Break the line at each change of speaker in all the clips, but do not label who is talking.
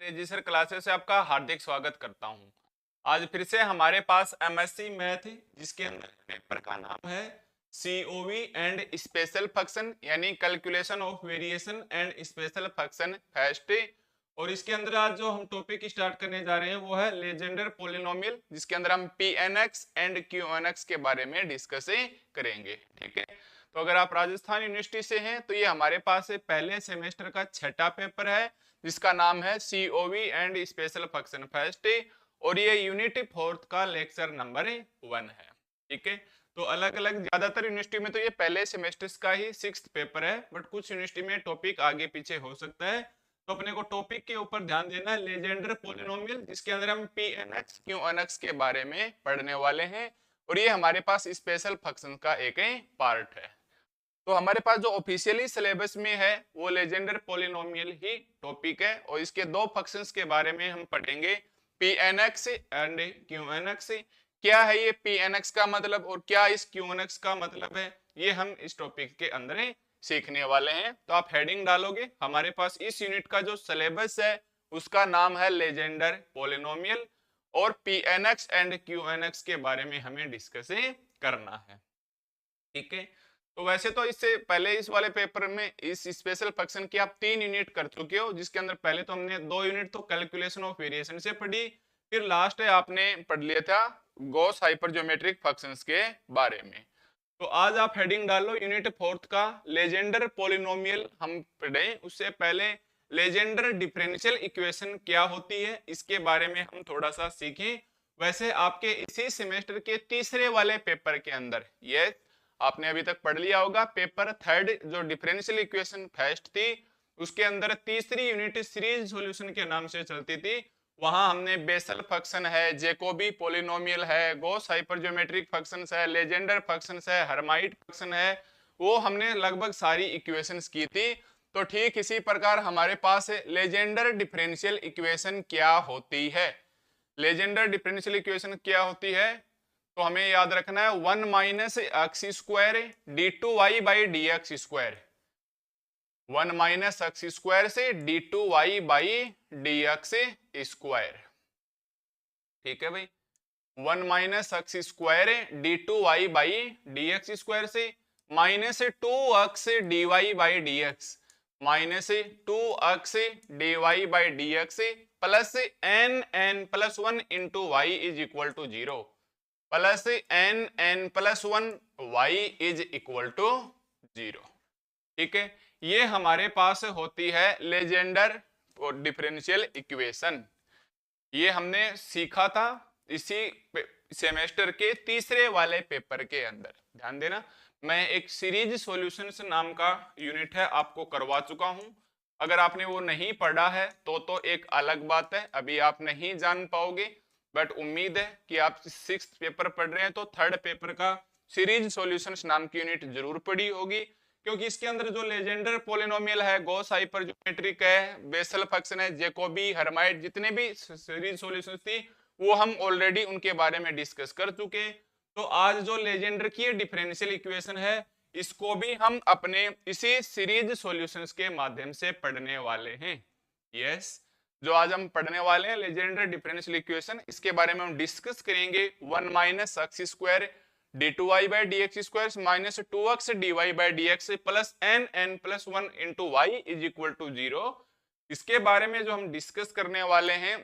Register classes से आपका हार्दिक स्वागत करता हूं। आज फिर से हमारे पास एमएससी मैथ जिसके अंदर पेपर का नाम है सीओवी एंड स्पेशल फंक्शन यानी calculation of variation and special function first. और इसके अंदर आज जो हम टॉपिक स्टार्ट करने जा रहे हैं वो है लेजेंडर पोलिनोमियल, जिसके अंदर हम P N X and Q N X के बारे में डिस्कस करेंगे। ठीक है, तो अगर आप राजस्थान यूनिवर्सिटी से हैं तो ये हमारे पास पहले सेमेस्टर का छठा पेपर है जिसका नाम है CoV and special function first, और ये यूनिट फोर्थ का लेक्चर नंबर 1 है। ठीक है, तो अलग अलग ज्यादातर यूनिवर्सिटी में तो ये पहले सेमेस्टर्स का ही सिक्स्थ पेपर है, बट कुछ यूनिवर्सिटी में टॉपिक आगे पीछे हो सकता है। तो अपने को टॉपिक के ऊपर ध्यान देना है, लेजेंडर पोलिनोमियल, जिसके अंदर हम P N X Q N X के बारे में पढ़ने वाले हैं, और ये हमारे पास स्पेशल फंक्शन का एक पार्ट है। तो हमारे पास जो ऑफिशियली सिलेबस में है वो लेजेंडर पोलिनोमियल ही टॉपिक है, और इसके दो फंक्शंस के बारे में हम पढ़ेंगे, P N X and Q N X. क्या है ये पी एन एक्स का मतलब और क्या इस क्यू एन एक्स का मतलब है, ये हम इस टॉपिक के अंदर सीखने वाले हैं। तो आप हेडिंग डालोगे, हमारे पास इस यूनिट का जो सिलेबस है उसका नाम है लेजेंडर पोलिनोमियल, और P N X and Q N X के बारे में हमें डिस्कस करना है। ठीक है, तो वैसे तो इससे पहले इस वाले पेपर में इस स्पेशल फंक्शन की आप 3 यूनिट कर चुके हो, जिसके अंदर पहले तो हमने 2 यूनिट तो कैलकुलेशन ऑफ वेरिएशन से पढ़ी, फिर लास्ट है आपने पढ़ लिया था गॉस हाइपरज्योमेट्रिक फंक्शंस के बारे में। तो आज आप हेडिंग डालो यूनिट फोर्थ का लेजेंडर पोलिनोमियल हम पढ़े, उससे पहले लेजेंडर डिफरेंशियल इक्वेशन क्या होती है इसके बारे में हम थोड़ा सा सीखें। वैसे आपके इसी सेमेस्टर के तीसरे वाले पेपर के अंदर ये आपने अभी तक पढ़ लिया होगा, पेपर थर्ड जो डिफरेंशियल इक्वेशन फर्स्ट थी उसके अंदर तीसरी यूनिट सीरीज सॉल्यूशन के नाम से चलती थी। वहां हमने बेसल फंक्शन है, जैकोबी पोलिनोमियल है, गॉस हाइपरज्योमेट्रिक फंक्शंस है, लेजेंडर फंक्शंस है, हर्माइट फंक्शन है, वो हमने लगभग सारी इक्वेशंस की थी। तो ठीक इसी प्रकार हमारे पास लेजेंडर डिफरेंशियल इक्वेशन क्या होती है। लेजेंडर डिफरेंशियल इक्वेशन क्या होती है, तो हमें याद रखना है 1 minus x square D two Y by D x square, 1 minus x square से d two Y by D x square. ठीक है भाई, 1 minus x square D two Y by D x square से minus 2x D Y by D x, minus 2x D Y by D x plus N plus 1 into Y is equal to 0, plus N plus 1 Y is equal to 0। ठीक है, ये हमारे पास होती है Legender differential equation. ये हमने सीखा था इसी सेमेस्टर के तीसरे वाले पेपर के अंदर। ध्यान देना, मैं एक सीरीज सॉल्यूशंस नाम का यूनिट है आपको करवा चुका हूं। अगर आपने वो नहीं पढ़ा है तो एक अलग बात है, अभी आप नहीं जान पाओगे, बट उम्मीद है कि आप सिक्स्थ पेपर पढ़ रहे हैं तो थर्ड पेपर का सीरीज सॉल्यूशंस नाम की यूनिट जरूर पढ़ी होगी, क्योंकि इसके अंदर जो लेजेंडर पोलिनोमियल है, गॉस हाइपरज्योमेट्रिक है, बेसल फंक्शन है, जैकोबी, हर्माइट, जितने भी सीरीज सॉल्यूशंस थी वो हम ऑलरेडी उनके बारे में डिस्कस कर चुके। तो आज जो लेजेंडर की डिफरेंशियल इक्वेशन है इसको भी हम अपने इसी सीरीज सॉल्यूशंस के माध्यम से पढ़ने वाले हैं। यस, जो आज हम पढ़ने वाले हैं लेजेंडर डिफरेंशियल इक्वेशन, इसके बारे में हम डिस्कस करेंगे 1 minus x square D two Y by D x square minus 2x D Y by D x plus N plus 1 into Y is equal to 0। इसके बारे में जो हम डिस्कस करने वाले हैं,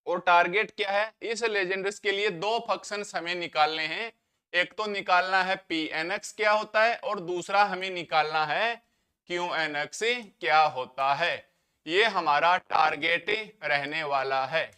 और टारगेट क्या है इस लेजेंडर्स के लिए, दो फंक्शंस हमें निकालने हैं। एक तो निकालना है पी एन एक्स क्या होता है, और दूसरा हमें निकालना है क्यू एन एक्स क्या होता है। ये हमारा टारगेट रहने वाला है।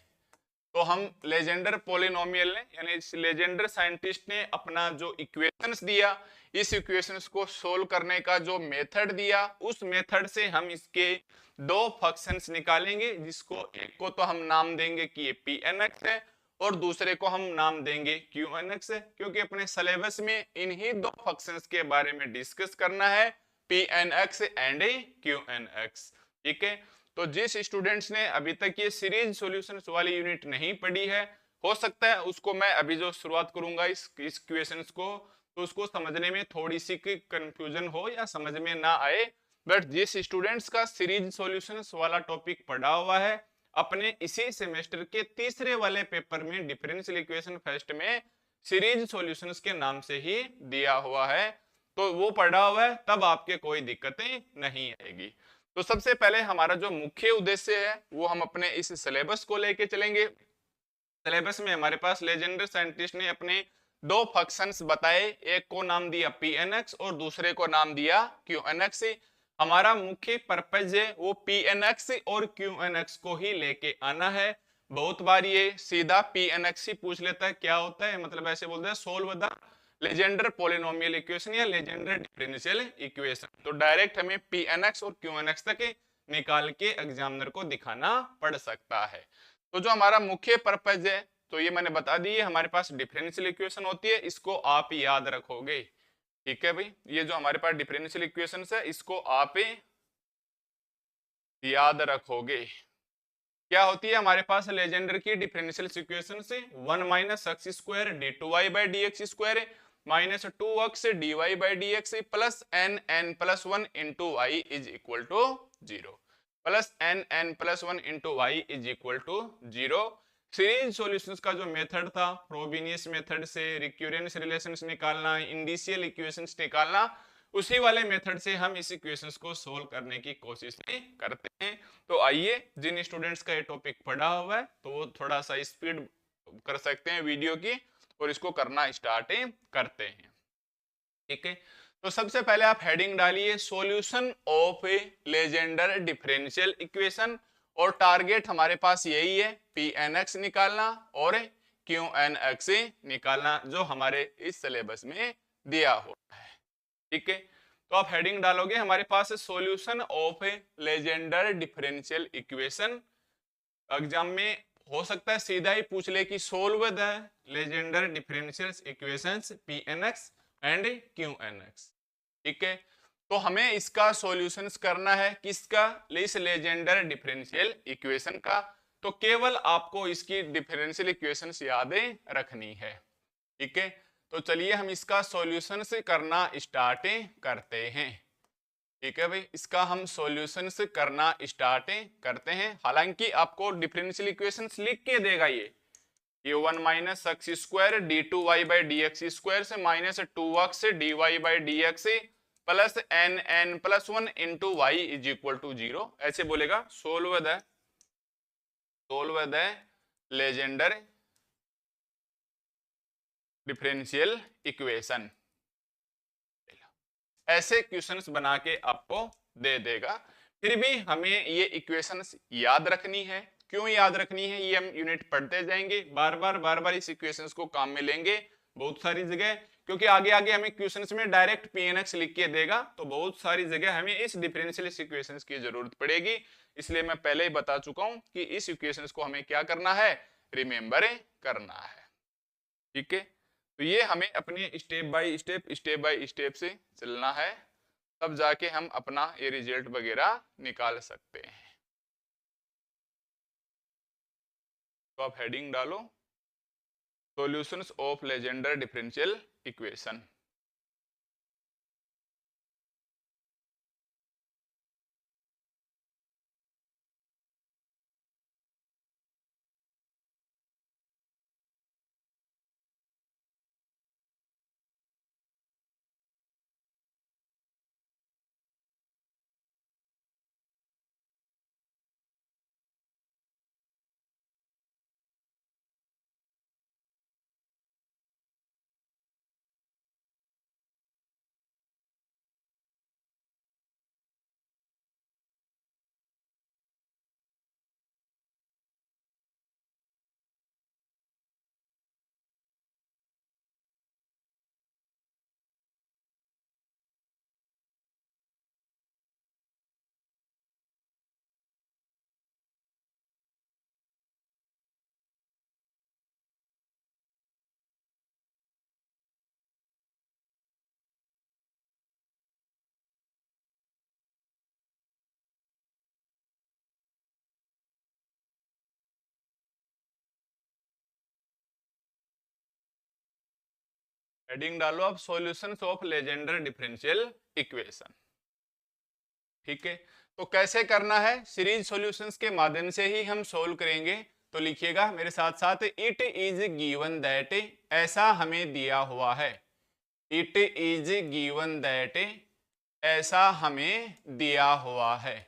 तो हम लेजेंडर पोलिनोमियल ने यानी लेजेंडर साइंटिस्ट ने अपना जो इक्वेशंस दिया, इस इक्वेशंस को सोल्व करने का जो मेथड दिया, उस मेथड से हम इसके दो फंक्शंस निकालेंगे, जिसको एक को तो हम नाम देंगे कि ये पी एन एक्स है और दूसरे को हम नाम देंगे क्यू एन एक्स है, क्योंकि अपने सिलेबस में इन्हीं दो फंक्शंस के बारे में डिस्कस करना है, P N X and Q N X. ठीक है, तो जिस स्टूडेंट्स ने अभी तक ये सीरीज सॉल्यूशंस वाली यूनिट नहीं पढ़ी है, हो सकता है उसको मैं अभी जो शुरुआत करूंगा इस क्वेश्चंस को, तो उसको समझने में थोड़ी सी कंफ्यूजन हो या समझ में ना आए। बट जिस स्टूडेंट्स का सीरीज सॉल्यूशंस वाला टॉपिक पढ़ा हुआ है, अपने इसी सेमेस्टर के तीसरे वाले पेपर में डिफरेंशियल इक्वेशन फर्स्ट में सीरीज सॉल्यूशंस के नाम से ही दिया हुआ है, तो वो पढ़ा हुआ है, तब आपके कोई दिक्कतें नहीं आएगी। तो सबसे पहले हमारा जो मुख्य उद्देश्य है वो हम अपने इस सिलेबस को लेके चलेंगे। सिलेबस में हमारे पास लेजेंडर साइंटिस्ट ने अपने दो फंक्शंस बताए, एक को नाम दिया pnx और दूसरे को नाम दिया qnx। हमारा मुख्य पर्पज है वो pnx और qnx को ही लेके आना है। बहुत बार ये सीधा pnx ही पूछ लेता है, क्या होता है, मतलब ऐसे बोलते हैं solve the Legender polynomial equation या लेजेंडर डिफरेंशियल इक्वेशन। तो डायरेक्ट हमें pnx और qnx तक निकाल के एग्जामिनर को दिखाना पड़ सकता है। तो जो हमारा मुख्य पर्पज है तो ये मैंने बता दी है, हमारे पास डिफरेंशियल इक्वेशन होती है, इसको आप याद रखोगे। ठीक है भाई, ये जो हमारे पास डिफरेंशियल इक्वेशन है इसको आप याद रखोगे। क्या होती है हमारे पास लेजेंडर की डिफरेंशियल इक्वेशन से 1 minus x square D two Y by D x square minus 2x D Y by D x plus N N plus one into Y is equal to 0 plus N N plus one into Y is equal to 0। Series solutions का जो method था Frobenius method से रिक्यूरेंस relations निकालना, इंडिशियल equations निकालना, उसी वाले method से हम इस इक्वेशंस को सोल्व करने की कोशिश करते हैं। तो आइए, जिन स्टूडेंट्स का ये टॉपिक पढ़ा हुआ है तो वो थोड़ा सा स्पीड कर सकते हैं वीडियो की और इसको करना स्टार्ट करते हैं। ठीक है, तो सबसे पहले आप हेडिंग डालिए solution of a Legendre differential equation, और टारगेट हमारे पास यही है pnx निकालना और qnx निकालना जो हमारे इस सिलेबस में दिया हुआ है। ठीक है, तो आप हेडिंग डालोगे हमारे पास solution of a Legendre differential equation. Exam में हो सकता है सीधा ही पूछ ले कि solve the Legendre differential equations pnx and qnx। ठीक है, तो हमें इसका सॉल्यूशंस करना है, किसका, इस लेजेंडर डिफरेंशियल इक्वेशन का। तो केवल आपको इसकी डिफरेंशियल इक्वेशंस याद रखनी है। ठीक है, तो चलिए हम इसका सॉल्यूशन से करना स्टार्ट करते हैं। ठीक है भाई, इसका हम सॉल्यूशन से करना स्टार्ट करते हैं। हालांकि आपको डिफरेंशियल इक्वेशंस लिख के देगा ये 1 minus x square D two Y by D x square से minus 2x D Y by D x plus N N plus one into Y is equal to 0, ऐसे बोलेगा solve the Legendre differential equation. ऐसे questions बना के आपको दे देगा। फिर भी हमें ये इक्वेशंस याद रखनी है। क्यों याद रखनी है, ये हम यूनिट पढ़ते जाएंगे, बार बार इस इक्वेशंस को काम में लेंगे बहुत सारी जगह, क्योंकि आगे आगे हमें क्वेश्चंस में डायरेक्ट pnx लिख के देगा, तो बहुत सारी जगह हमें इस डिफरेंशियल इक्वेशंस की जरूरत पड़ेगी। इसलिए मैं पहले ही बता चुका हूं कि इस इक्वेशंस को हमें क्या करना है, रिमेंबर करना है। ठीक है, तो ये हमें अपने स्टेप बाय स्टेप से चलना है, तब जाके हम अपना ये रिजल्ट वगैरह निकाल सकते हैं। तो आप हेडिंग डालो solutions of Legender differential equation. Heading डालो आप solutions of Legender differential equation. ठीक है, तो कैसे करना है, सीरीज सॉल्यूशंस के माध्यम से ही हम सोल्व करेंगे। तो लिखिएगा मेरे साथ साथ, इट इज गिवन दैट, ऐसा हमें दिया हुआ है। इट इज गिवन दैट, ऐसा हमें दिया हुआ है।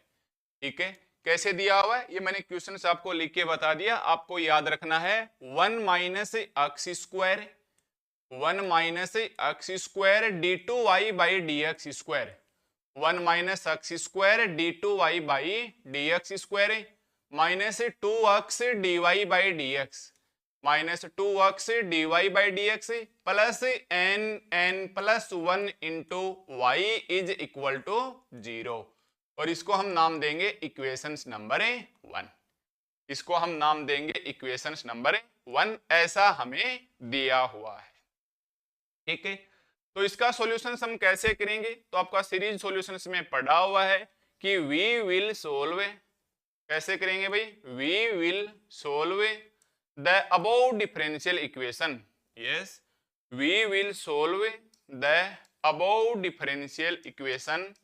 ठीक है, कैसे दिया हुआ है ये मैंने क्वेश्चन आपको लिख के बता दिया। आपको याद रखना है 1 minus x square, 1 minus x square D two Y by D x square, 1 minus x square D two Y by D x square, minus 2x D Y by D x, minus 2x D Y by D x, plus n plus 1 into Y is equal to 0। और इसको हम नाम देंगे equations number 1। इसको हम नाम देंगे equations number 1। ऐसा हमें दिया हुआ है। ठीक है, तो इसका सॉल्यूशंस हम कैसे करेंगे, तो आपका सीरीज सॉल्यूशंस में पढ़ा हुआ है कि वी विल सोल्व, कैसे करेंगे भाई, we will solve the above differential equation. Yes, we will solve the above differential equation,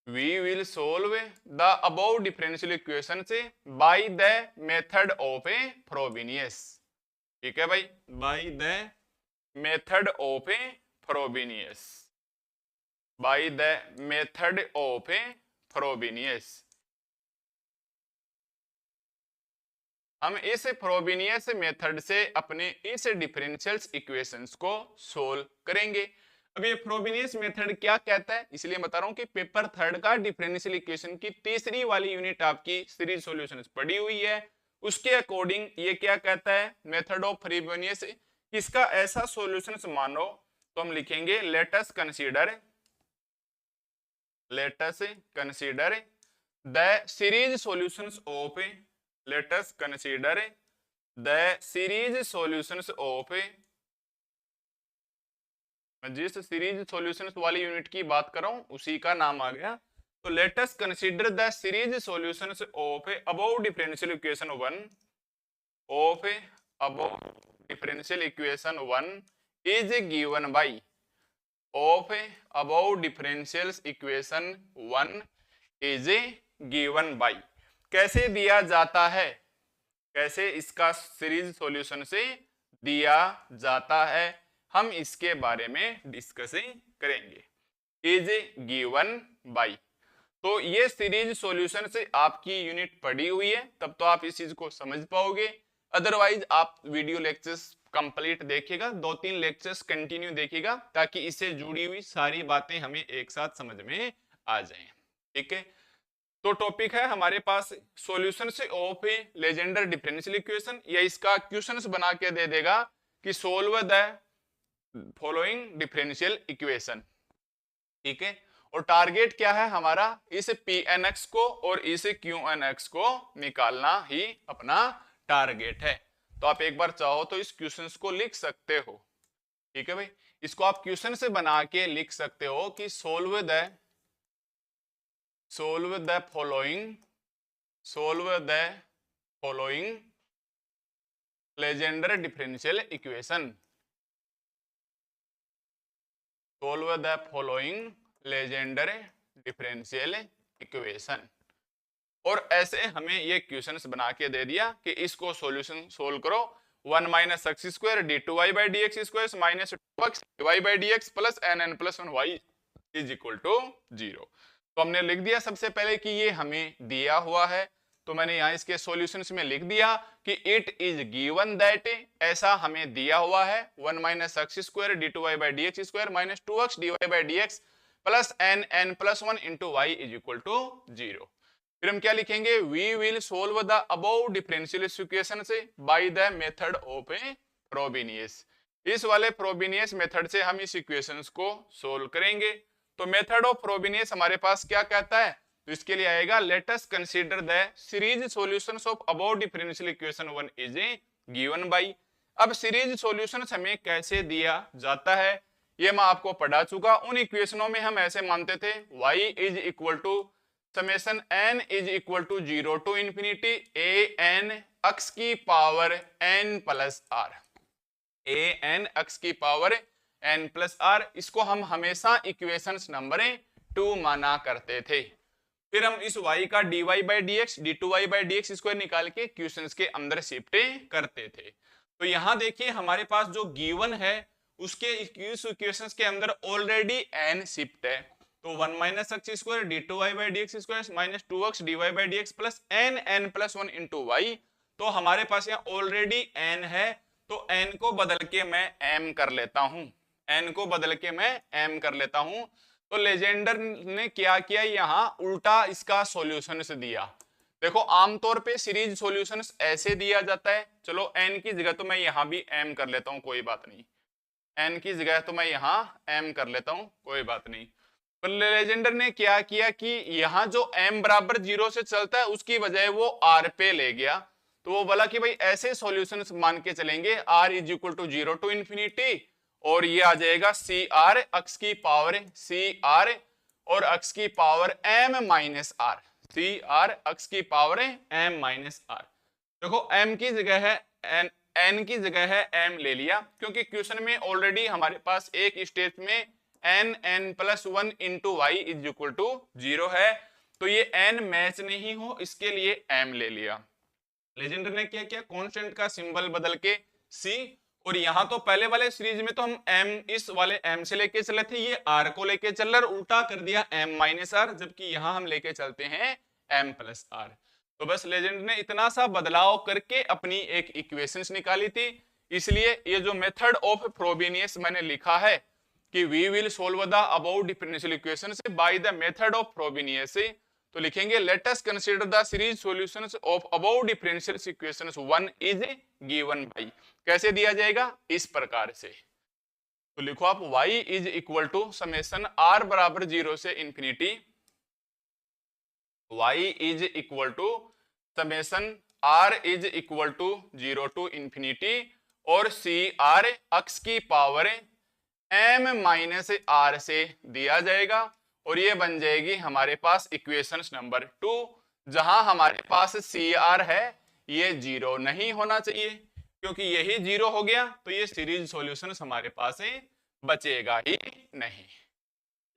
we will solve the above differential equations by the method of a Frobenius। ठीक है भाई, by the method of a Frobenius, by the method of a Frobenius। हम इस Frobenius method से अपने इस differential equations को solve करेंगे। अब ये फ्रोबिनियस मेथड क्या कहता है, इसलिए बता रहा हूं कि पेपर 3 का डिफरेंशियल इक्वेशन की तीसरी वाली यूनिट आपकी सीरीज सॉल्यूशंस पड़ी हुई है। उसके अकॉर्डिंग ये क्या कहता है, मेथड ऑफ फ्रोबिनियस, इसका ऐसा सॉल्यूशंस मानो तो हम लिखेंगे let us consider the series solutions of, let us consider the series solutions of, जिस सीरीज सॉल्यूशंस वाली यूनिट की बात कर रहा हूं उसी का नाम आ गया। तो let us consider the series solutions of above differential equation 1 of above differential equation 1 is given by, of above differential equation 1 is given by, कैसे दिया जाता है, कैसे इसका सीरीज सॉल्यूशन से दिया जाता है, हम इसके बारे में डिस्कस करेंगे। इज गिवन बाय, तो ये सीरीज सॉल्यूशन से आपकी यूनिट पड़ी हुई है, तब तो आप इस चीज को समझ पाओगे। अदरवाइज आप वीडियो लेक्चर्स कंप्लीट देखिएगा, 2-3 लेक्चर्स कंटिन्यू देखिएगा, ताकि इससे जुड़ी हुई सारी बातें हमें एक साथ समझ में आ जाएं। ठीक है, तो टॉपिक है हमारे पास सॉल्यूशन से of a Legendre differential equation, या इसका क्वेश्चंस बना के दे देगा कि solve the following differential equation. ठीक है, और टारगेट क्या है हमारा, इस Pnx को और इस Qnx को निकालना ही अपना टारगेट है। तो आप एक बार चाहो तो इस क्वेश्चंस को लिख सकते हो। ठीक है भाई, इसको आप क्वेश्चन से बना के लिख सकते हो कि solve the following Legendre differential equation, solve the following Legendre differential equation। और ऐसे हमें ये क्वेश्चंस बना के दे दिया कि इसको सॉल्यूशन सोल्व करो, 1 minus x square D two Y by D x square minus 2x Y by D x plus n plus 1 Y is equal to 0। तो हमने लिख दिया सबसे पहले कि ये हमें दिया हुआ है, तो मैंने यहाँ इसके सॉल्यूशंस में लिख दिया कि इट इज गिवन दैट, ऐसा हमें दिया हुआ है 1 minus x square D two Y by D x square minus 2x D Y by D x plus n plus 1 into Y is equal to 0। फिर हम क्या लिखेंगे, we will solve the above differential equation से by the method of a Frobenius. इस वाले Frobenius method से हम इस इक्वेशंस को सोल्व करेंगे। तो मेथड ऑफ फ्रोबिनियस हमारे पास क्या कहता है, तो इसके लिए आएगा late us consider the series solutions of above differential equation 1 is given bye. अब सीरीज सॉल्यूशंस हमें कैसे दिया जाता है ये मैं आपको पढ़ा चुका। उन इक्वेशनों में हम ऐसे मानते थे y is equal to summation n is equal to 0 to infinity an x की power n plus r, an x की पावर n प्लस r। इसको हम हमेशा इक्वेशंस नंबर 2 माना करते थे। फिर हम इस y का dy by D x d2y by D x square निकाल के क्वेश्चंस के अंदर शिफ्ट करते थे। तो यहाँ देखिए हमारे पास जो गिवन है उसके इस इक्वेशंस के अंदर ऑलरेडी n शिफ्ट है, तो 1 minus x square d2y by D x square minus 2x dy by D x plus n plus 1 into Y. तो हमारे पास यहाँ ऑलरेडी n है, तो n को बदल के मैं m कर लेता हूँ, n को बदल के मैं m कर लेता हूँ। तो लेजेंडर ने क्या किया, यहाँ उल्टा इसका सॉल्यूशन से दिया। देखो आमतौर पे सीरीज सॉल्यूशंस ऐसे दिया जाता है, चलो n की जगह तो मैं यहाँ भी m कर लेता हूँ, कोई बात नहीं, n की जगह तो मैं यहाँ m कर लेता हूँ, कोई बात नहीं। पर लेजेंडर ने क्या किया कि यहाँ जो m बराबर 0 से चलता है उसकी बजाय वो r पे ले गया। तो वो बोला कि भाई ऐसे सॉल्यूशंस मान के चलेंगे r is equal to 0 to infinity, और ये आ जाएगा सी आर अक्स की पावर सी आर और अक्स की power m minus r, c r x की पावर m माइनस आर। देखो m की जगह है n की जगह है m ले लिया, क्योंकि क्वेश्चन में ऑलरेडी हमारे पास एक स्टेज में n plus 1 into Y is equal to 0 है, तो ये n मैच नहीं हो इसके लिए m ले लिया। लेजेंडर ने क्या किया, कांस्टेंट का सिंबल बदल के c, और यहाँ तो पहले वाले सीरीज में तो हम m इस वाले m से लेके चले थे, ये r को लेके चल रहा, उल्टा कर दिया m माइनस आर, जबकि यहाँ हम लेके चलते हैं m प्लस आर। तो बस लेजेंड ने इतना सा बदलाव करके अपनी एक इक्वेशंस निकाली थी। इसलिए ये जो मेथड ऑफ फ्रोबेनियस मैंने लिखा है कि we will solve the about differential equations by the method of Frobenius, तो लिखेंगे let us consider the series solutions of about differential equations 1 is given by. कैसे दिया जाएगा, इस प्रकार से। तो लिखो आप y is equal to summation r बराबर 0 से infinity, y is equal to summation r is equal to 0 to infinity, और सी आर अक्स की पावर m माइनस आर से दिया जाएगा, और ये बन जाएगी हमारे पास इक्वेशंस नंबर 2, जहां हमारे पास सी आर है ये 0 नहीं होना चाहिए, क्योंकि यही 0 हो गया तो ये सीरीज सॉल्यूशन हमारे पास बचेगा ही नहीं।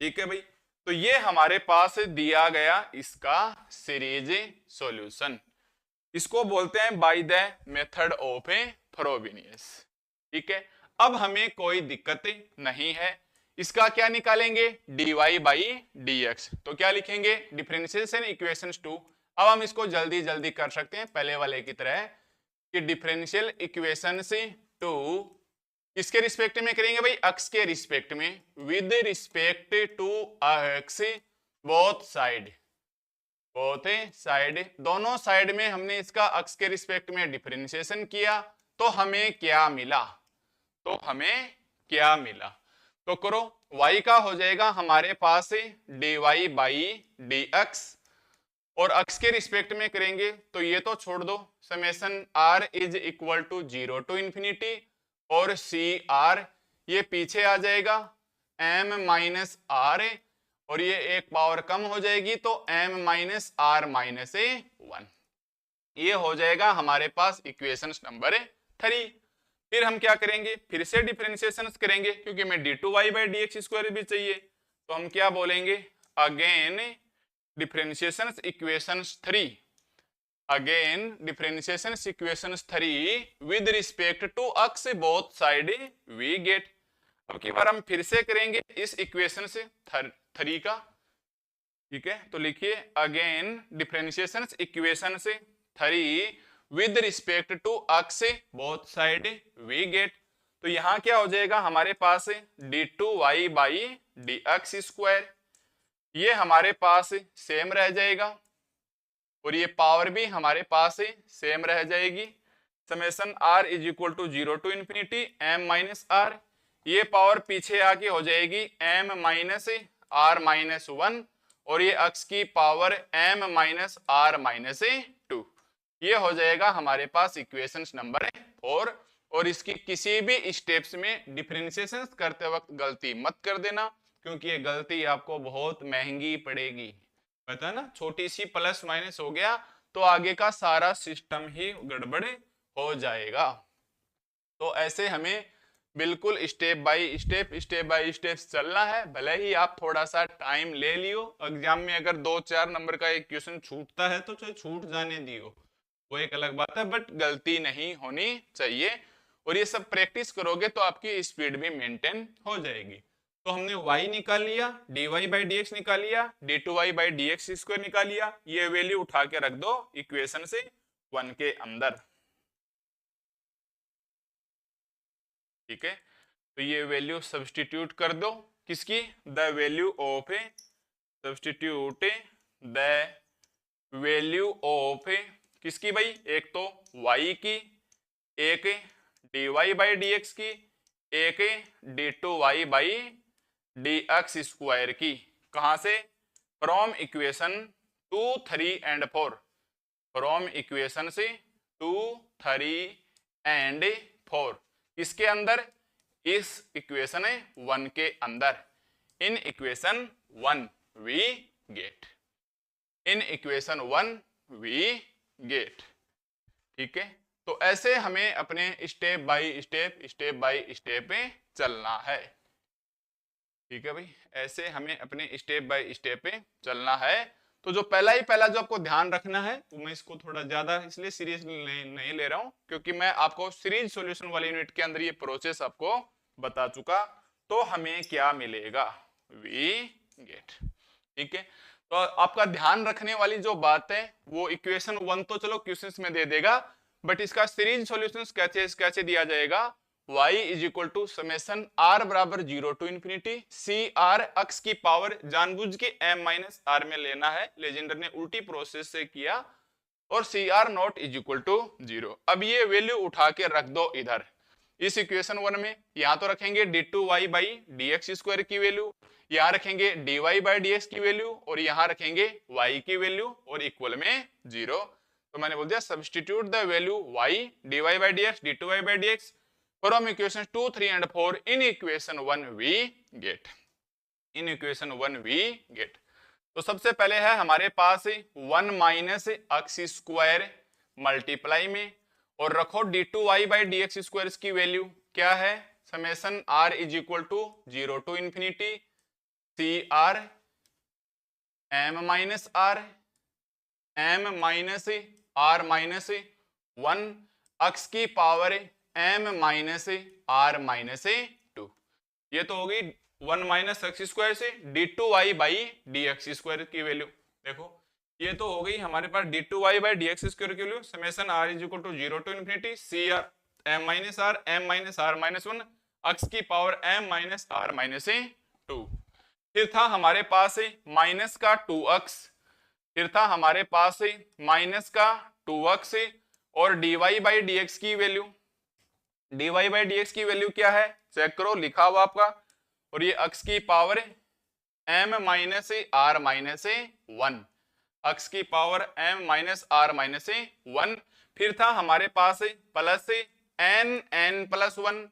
ठीक है भाई, तो ये हमारे पास दिया गया इसका सीरीज सॉल्यूशन, इसको बोलते हैं bye the method of Frobenius. ठीक है, अब हमें कोई दिक्कत नहीं है, इसका क्या निकालेंगे, dy बाई डी एक्स। तो क्या लिखेंगे, डिफरेंशिएशन इक्वेशंस 2। अब हम इसको जल्दी जल्दी कर सकते हैं पहले वाले की तरह कि डिफरेंशियल इक्वेशंस 2 किसके रिस्पेक्ट में करेंगे भाई, अक्स के रिस्पेक्ट में, with respect to x both side, दोनों साइड में हमने इसका अक्स के रिस्पेक्ट में डिफरेंशिएशन किया, तो हमें क्या मिला, तो करो y का हो जाएगा हमारे पास dy बाई डी एक्स, और अक्स के रिस्पेक्ट में करेंगे तो ये तो छोड़ दो, summation r is equal to 0 to infinity, और सी आर ये पीछे आ जाएगा m माइनस आर, और ये एक पावर कम हो जाएगी तो m माइनस आर माइनस 1, ये हो जाएगा हमारे पास इक्वेशन नंबर 3। फिर हम क्या करेंगे, फिर से डिफरेंशिएशन करेंगे, क्योंकि हमें d2y by D x square भी चाहिए, तो हम क्या बोलेंगे, again differentiation equations 3, again differentiation equations 3 with respect to x both side we get. अब की बार हम फिर से करेंगे इस इक्वेशन से 3 का। ठीक है, तो लिखिए अगेन डिफरेंशिएशन इक्वेशन से 3 with respect to x both side we get. तो यहाँ क्या हो जाएगा हमारे पास d2y by D x square, ये हमारे पास सेम रह जाएगा, और ये पावर भी हमारे पास सेम रह जाएगी, summation r is equal to 0 to infinity m minus r, ये पावर पीछे आके हो जाएगी m माइनस आर माइनस 1, और ये अक्स की power m minus r minus 2, ये हो जाएगा हमारे पास इक्वेशन नंबर 4। और इसकी किसी भी स्टेप्स में डिफरेंशिएशन करते वक्त गलती मत कर देना, क्योंकि ये गलती आपको बहुत महंगी पड़ेगी। पता है ना, छोटी सी प्लस माइनस हो गया तो आगे का सारा सिस्टम ही गड़बड़ हो जाएगा। तो ऐसे हमें बिल्कुल स्टेप बाय स्टेप चलना है। भले ही आप थोड़ा सा टाइम ले लियो, एग्जाम में अगर 2-4 नंबर का एक क्वेश्चन छूटता है तो चाहे छूट जाने दियो, वो एक अलग बात है, बट गलती नहीं होनी चाहिए। और ये सब प्रैक्टिस करोगे तो आपकी स्पीड भी मेंटेन हो जाएगी। तो हमने y निकाल लिया, dy बाई डी एक्स निकाल लिया, d2y by D x square निकाल लिया। ये वैल्यू उठा के रख दो इक्वेशन से 1 के अंदर। ठीक है, तो ये वैल्यू सब्स्टिट्यूट कर दो किसकी, the value of A, substitute the value of किसकी भाई, एक तो y की, एक dy बाई डी एक्स की, एक d2y by D x square की। कहां से, from equation 2, 3 and 4, from equation से 2, 3 एंड 4, इसके अंदर, इस इक्वेशन 1 के अंदर। In equation 1 we get, in equation 1 we get. ठीक है, तो ऐसे हमें अपने स्टेप बाय स्टेप पे चलना है। ठीक है भाई, ऐसे हमें अपने स्टेप बाय स्टेप पे चलना है। तो जो पहला जो आपको ध्यान रखना है, वो मैं इसको थोड़ा ज्यादा इसलिए सीरियस नहीं ले रहा हूं क्योंकि मैं आपको सीरीज सॉल्यूशन वाली यूनिट के अंदर ये प्रोसेस आपको बता चुका। तो हमें क्या मिलेगा, वी गेट। ठीक है, तो आपका ध्यान रखने वाली जो बात है वो इक्वेशन 1 तो चलो क्वेश्चंस में दे देगा, बट इसका सीरीज सॉल्यूशंस कैसे दिया जाएगा, y is equal to summation r बराबर 0 to infinity c r, x की पावर जानबूझ के m माइनस r में लेना है, लेजेंडर ने उल्टी प्रोसेस से किया, और c r naught is equal to 0। अब ये वैल्यू उठा के रख दो इधर इस इक्वेशन 1 में। यहां तो रखेंगे d2y by D x square की वैल्यू, यहां रखेंगे dy बाई डी एक्स की वैल्यू, और यहां रखेंगे y की वैल्यू, और इक्वल में 0। तो मैंने बोल दिया substitute the value y dy by D x, d2y by D x from equation 2, 3 and 4 in equation 1 we get, in equation 1 we get. तो सबसे पहले है हमारे पास 1 माइनस एक्स स्क्वायर मल्टीप्लाई में, और रखो d2y by D x square की वैल्यू क्या है, summation r is equal to 0 to infinity c r m minus r, m minus r minus 1 x की power m minus r minus 2। ये तो होगी 1 माइनस एक्स स्क्वायर से d2y by D x square की value. देखो ये तो हो गई हमारे पास d2y by D x square की value, summation r is equal to 0 to infinity c r m minus r minus 1 x की power m minus r minus 2। फिर था हमारे पास माइनस का 2x, फिर था हमारे पास माइनस का 2x, और dy बाई डी एक्स की value, dy by D x की वैल्यू क्या है चेक करो, लिखा हुआ आपका, और ये x की power m minus r minus 1, x की power m minus r minus 1। फिर था हमारे पास प्लस n प्लस 1,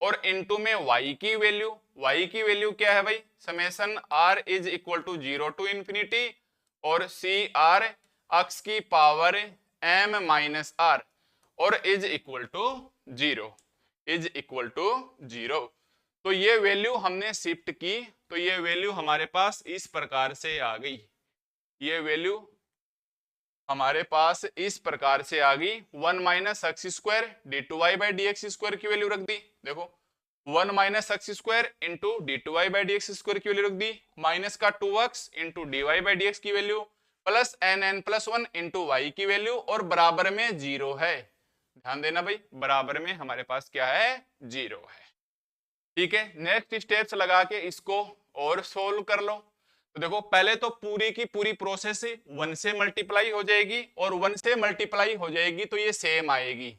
और इनटू में y की वैल्यू क्या है भाई, summation r is equal to 0 to infinity, और सी आर एक्स की पावर m माइनस r, और is equal to 0, is equal to 0। तो ये वैल्यू हमने शिफ्ट की, तो ये वैल्यू हमारे पास इस प्रकार से आ गई, ये वैल्यू हमारे पास इस प्रकार से आ गई 1 minus x square d2y by D x square की वैल्यू रख दी। देखो 1 minus x square into d2y by D x square की वैल्यू रख दी, माइनस का 2x into dy by D x की value, plus n plus 1 into y की वैल्यू, और बराबर में 0 है। ध्यान देना भाई, बराबर में हमारे पास क्या है, 0 है। ठीक है, नेक्स्ट स्टेप्स लगा के इसको और सोल्व कर लो। तो देखो पहले तो पूरी की पूरी प्रोसेस 1 से मल्टीप्लाई हो जाएगी, और 1 से मल्टीप्लाई हो जाएगी तो ये सेम आएगी।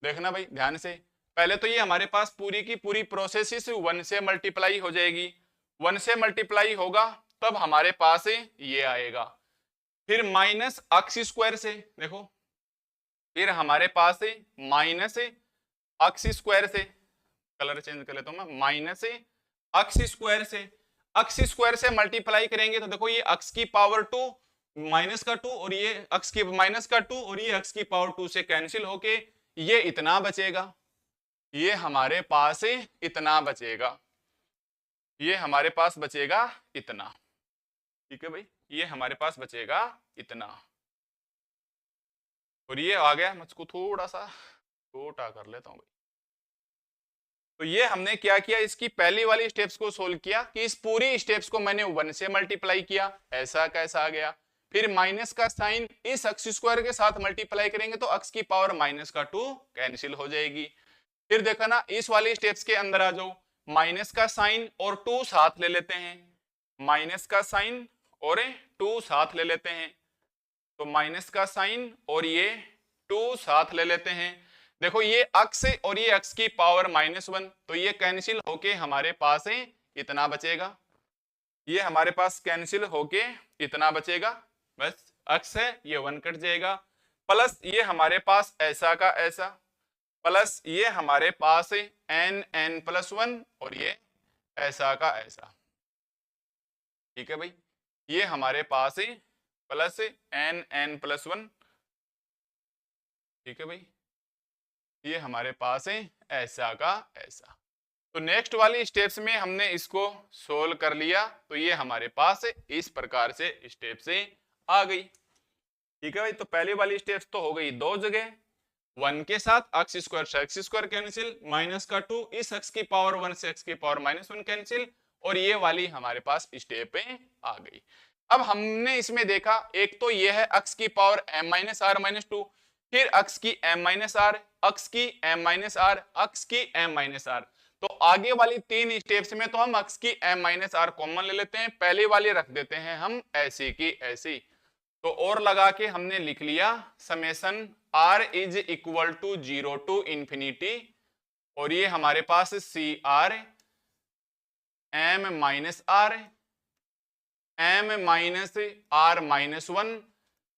देखना भाई ध्यान से, पहले तो ये हमारे पास पूरी की पूरी प्रोसेस 1 से मल्टीप्लाई हो जाएगी, 1 से मल्टीप्लाई होगा तब हमारे पास ये आएगा। फिर माइनस एक्स स्क्वायर से, देखो फिर हमारे पास माइनस एक्स स्क्वायर से, कलर चेंज कर लेता हूं मैं, माइनस एक्स स्क्वायर से, एक्स स्क्वायर से मल्टीप्लाई करेंगे तो देखो ये एक्स की पावर 2 माइनस का 2, और ये एक्स की माइनस का 2, और ये एक्स की पावर 2 से कैंसिल होके ये इतना बचेगा, ये हमारे पास इतना बचेगा, ये हमारे पास बचेगा इतना। ठीक है भाई, ये हमारे पास बचेगा इतना, और ये आ गया, मुझको थोड़ा सा छोटा कर लेता हूँ भाई। तो ये हमने क्या किया, इसकी पहली वाली स्टेप्स को सोल्व किया कि इस पूरी स्टेप्स को मैंने 1 से मल्टीप्लाई किया, ऐसा कैसा आ गया। फिर माइनस का साइन इस अक्स स्क्वायर के साथ मल्टीप्लाई करेंगे तो अक्स की पावर माइनस का 2 कैंसिल हो जाएगी। फिर देखा ना, इस वाली स्टेप्स के अंदर आ जाओ, माइनस का साइन और 2 साथ ले लेते हैं, माइनस का साइन और 2 साथ ले लेते हैं, तो माइनस का साइन और ये 2 साथ ले लेते हैं। देखो ये अक्स और ये अक्स की पावर -1, तो ये कैंसिल होके हमारे पास इतना बचेगा, ये हमारे पास कैंसिल होके इतना बचेगा, बस अक्स है ये 1 कट जाएगा, प्लस ये हमारे पास ऐसा का ऐसा, प्लस ये हमारे पास n+1 और ये ऐसा का ऐसा। ठीक है भाई, ये हमारे पास प्लस n+1। ठीक है भाई, ये हमारे पास ऐसा का ऐसा। तो नेक्स्ट वाली स्टेप्स में हमने इसको सोल्व कर लिया, तो ये हमारे पास इस प्रकार से स्टेप से आ गई। ठीक है भाई, तो पहली वाली स्टेप्स तो हो गई 2 जगह, 1 के साथ अक्स स्क्वायर से अक्स स्क्वायर कैंसिल, माइनस का 2 इस अक्स की पावर 1 से अक्स की पावर -1 कैंसिल, और ये वाली हमारे पास स्टेप आ गई। अब हमने इसमें देखा, एक तो ये है अक्स की पावर m-r-2, फिर अक्स की m-r, अक्स की m-r, अक्स की m-r। तो आगे वाली 3 स्टेप्स में तो हम अक्स की m-r कॉमन ले लेते हैं, पहले वाली रख देते हैं हम ऐसी की ऐसी। तो और लगा के हमने लिख लिया summation r is equal to 0 to infinity, और ये हमारे पास CR m-r m-r-1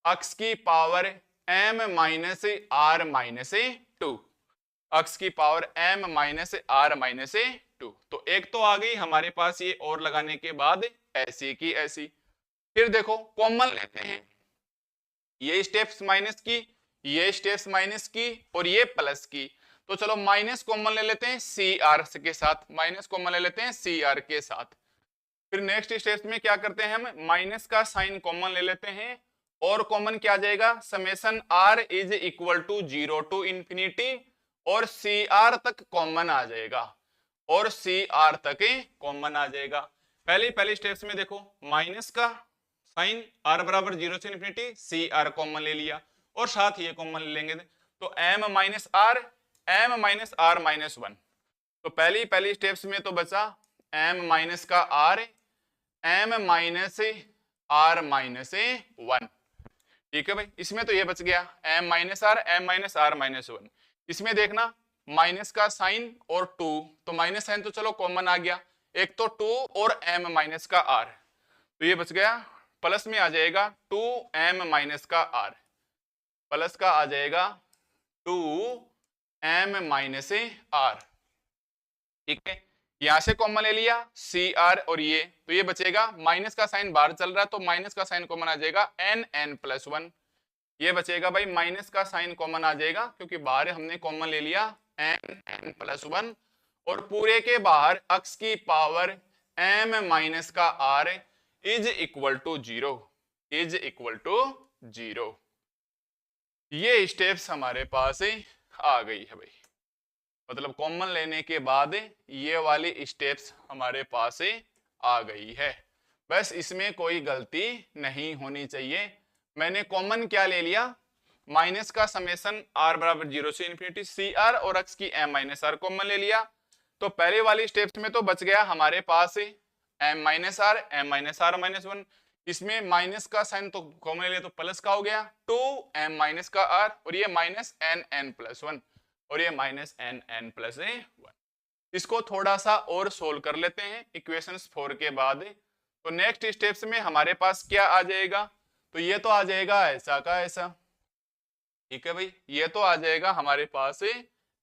अक्स की पावर m-r-2, अक्स की पावर m-r-2। तो एक तो आ गई हमारे पास ये और लगाने के बाद ऐसी की ऐसी। फिर देखो कॉमन लेते हैं, ये स्टेप्स माइनस की, ये स्टेप्स माइनस की, और ये प्लस की, तो चलो माइनस कॉमन ले लेते हैं CR के साथ, माइनस कॉमन ले लेते हैं CR के साथ। फिर नेक्स्ट स्टेप्स में क्या करते हैं, हम माइनस का साइन कॉमन ले लेते हैं, और कॉमन क्या आ जाएगा, summation r is equal to 0 to infinity, और CR तक कॉमन आ जाएगा, और CR तक कॉमन आ जाएगा। पहली स्टेप्स में देखो, माइनस का साइन r बराबर 0 से इंफिनिटी, CR कॉमन ले लिया, और साथ ये कॉमन ले लेंगे, तो m-r m-r-1। तो पहली स्टेप्स में तो बचा m- का r m-r-1। ठीक है भाई, इसमें तो ये बच गया m-r m-r-1। इसमें देखना माइनस का साइन और 2, तो माइनस साइन तो चलो कॉमन आ गया, एक तो 2 और m- का r, तो ये बच गया, प्लस में आ जाएगा 2m- का r, प्लस का आ जाएगा 2m-r। ठीक है, यहां से कॉमन ले लिया CR और ये, तो ये बचेगा, माइनस का साइन बाहर चल रहा है तो माइनस का साइन कॉमन आ जाएगा n+1, ये बचेगा भाई, माइनस का साइन कॉमन आ जाएगा क्योंकि बाहर हमने कॉमन ले लिया n+1, और पूरे के बाहर अक्स की पावर m- का r is equal to 0, is equal to 0। ये स्टेप्स हमारे पास आ गई है भाई, मतलब कॉमन लेने के बाद ये वाली स्टेप्स हमारे पास आ गई है, बस इसमें कोई गलती नहीं होनी चाहिए। मैंने कॉमन क्या ले लिया, माइनस का समेशन r बराबर 0 से इंफिनिटी CR, और अक्स की m-r कॉमन ले लिया, तो पहले वाली स्टेप्स में तो बच गया हमारे पास m-r m-r-1। इसमें माइनस का साइन तो कॉमन ले लिया तो प्लस का हो गया 2m- का r, और ये -n+1, और ये -n+1। इसको थोड़ा सा और सोल्व कर लेते हैं इक्वेशंस 4 के बाद। तो नेक्स्ट स्टेप्स में हमारे पास क्या आ जाएगा, तो ये तो आ जाएगा ऐसा का ऐसा। ठीक है भाई, ये तो आ जाएगा हमारे पास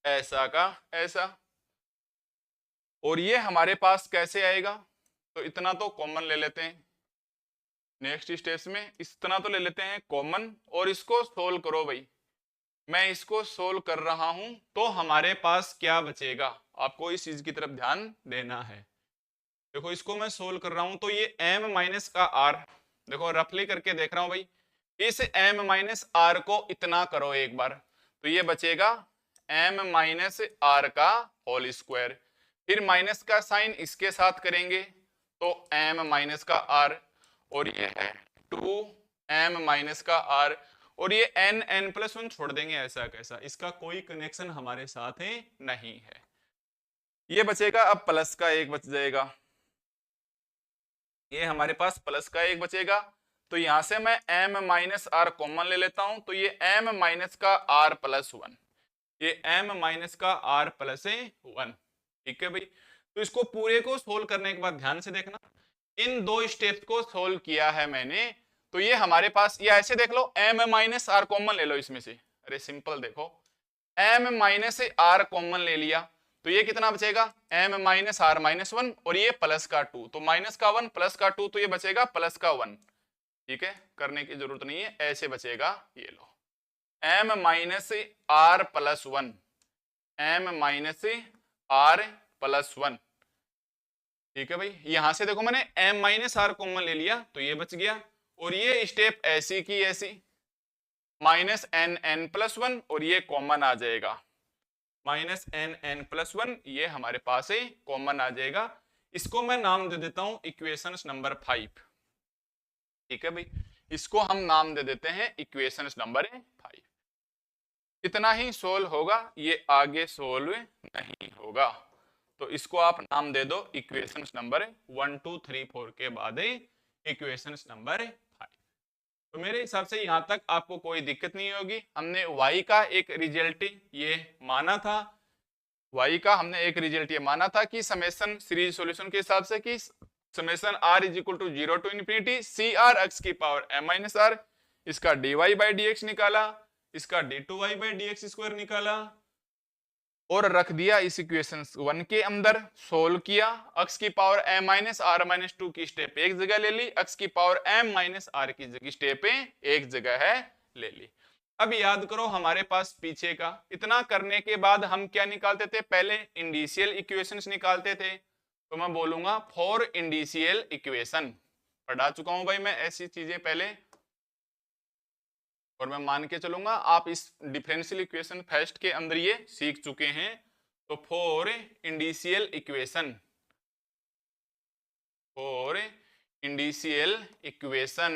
ऐसा का ऐसा, और ये हमारे पास कैसे आएगा, तो इतना तो कॉमन ले लेते हैं नेक्स्ट स्टेप्स में, इतना तो ले लेते हैं कॉमन, और इसको सोल्व करो भाई। मैं इसको सोल्व कर रहा हूं तो हमारे पास क्या बचेगा, आपको इस चीज की तरफ ध्यान देना है। देखो इसको मैं सोल्व कर रहा हूं तो ये m माइनस का r, देखो रफली करके देख रहा हूं भाई, इस m माइनस r को इतना करो एक बार, तो ये बचेगा m माइनस r का होल स्क्वायर, फिर माइनस का साइन इसके साथ करेंगे तो m माइनस का r, और ये है 2m माइनस का r, और ये n प्लस 1 छोड़ देंगे ऐसा कैसा, इसका कोई कनेक्शन हमारे साथ है नहीं है। ये बचेगा, अब प्लस का एक बच जाएगा, ये हमारे पास प्लस का एक बचेगा, तो यहां से मैं m माइनस आर कॉमन ले लेता हूं, तो ये m माइनस का r प्लस 1, ये m माइनस का r प्लस 1, ठीक है भाई। तो इसको पूरे को सोल्व करने के बाद ध्यान से देखना, इन दो स्टेप्स को सोल्व किया है मैंने, तो ये हमारे पास, ये ऐसे देख लो m माइनस आर कॉमन ले लो इसमें से, अरे सिंपल देखो m माइनस आर कॉमन ले लिया तो ये कितना बचेगा m माइनस आर माइनस 1, और ये प्लस का 2, तो माइनस का 1 प्लस का 2, तो ये बचेगा प्लस का 1, ठीक है, करने की जरूरत नहीं है, ऐसे बचेगा, ये लो m minus r plus 1, m minus r plus 1, ठीक है भाई। यहां से देखो मैंने m माइनस आर कॉमन ले लिया तो ये बच गया, और ये स्टेप ऐसी की ऐसी, माइनस n प्लस 1, और ये कॉमन आ जाएगा, माइनस n प्लस 1, ये हमारे पास है कॉमन आ जाएगा। इसको मैं नाम दे देता हूं इक्वेशन नंबर 5, ठीक है भाई, इसको हम नाम दे देते हैं इक्वेशन नंबर 5। इतना ही सोल्व होगा, ये आगे सोल्व नहीं होगा, तो इसको आप नाम दे दो इक्वेशन नंबर 1 2 3 4 के बाद इक्वेशन नंबर 5। तो मेरे हिसाब से यहाँ तक आपको कोई दिक्कत नहीं होगी। हमने y का एक रिजल्ट ये माना था, y का हमने एक रिजल्ट ये माना था कि समेशन सीरीज सॉल्यूशन के हिसाब से कि summation r is equal to 0 to infinity c r x की पावर m माइनस आर, इसका dy बाई dx निकाला, इसका d2y बाई dx स्क्वायर निकाला, और रख दिया इस इक्वेशन 1 के अंदर, सोल्व किया, x की power m minus r minus 2 की स्टेप एक जगह ले ली, x की पावर m माइनस आर की जगह स्टेप एक जगह है ले ली। अब याद करो हमारे पास पीछे का, इतना करने के बाद हम क्या निकालते थे, पहले इंडिशियल इक्वेशंस निकालते थे, तो मैं बोलूंगा फॉर इंडिशियल इक्वेशन, पढ़ा चुका हूं भाई मैं ऐसी चीजें पहले, और मैं मान के चलूंगा आप इस डिफरेंशियल इक्वेशन फर्स्ट के अंदर ये सीख चुके हैं। तो for indicial equation, for indicial equation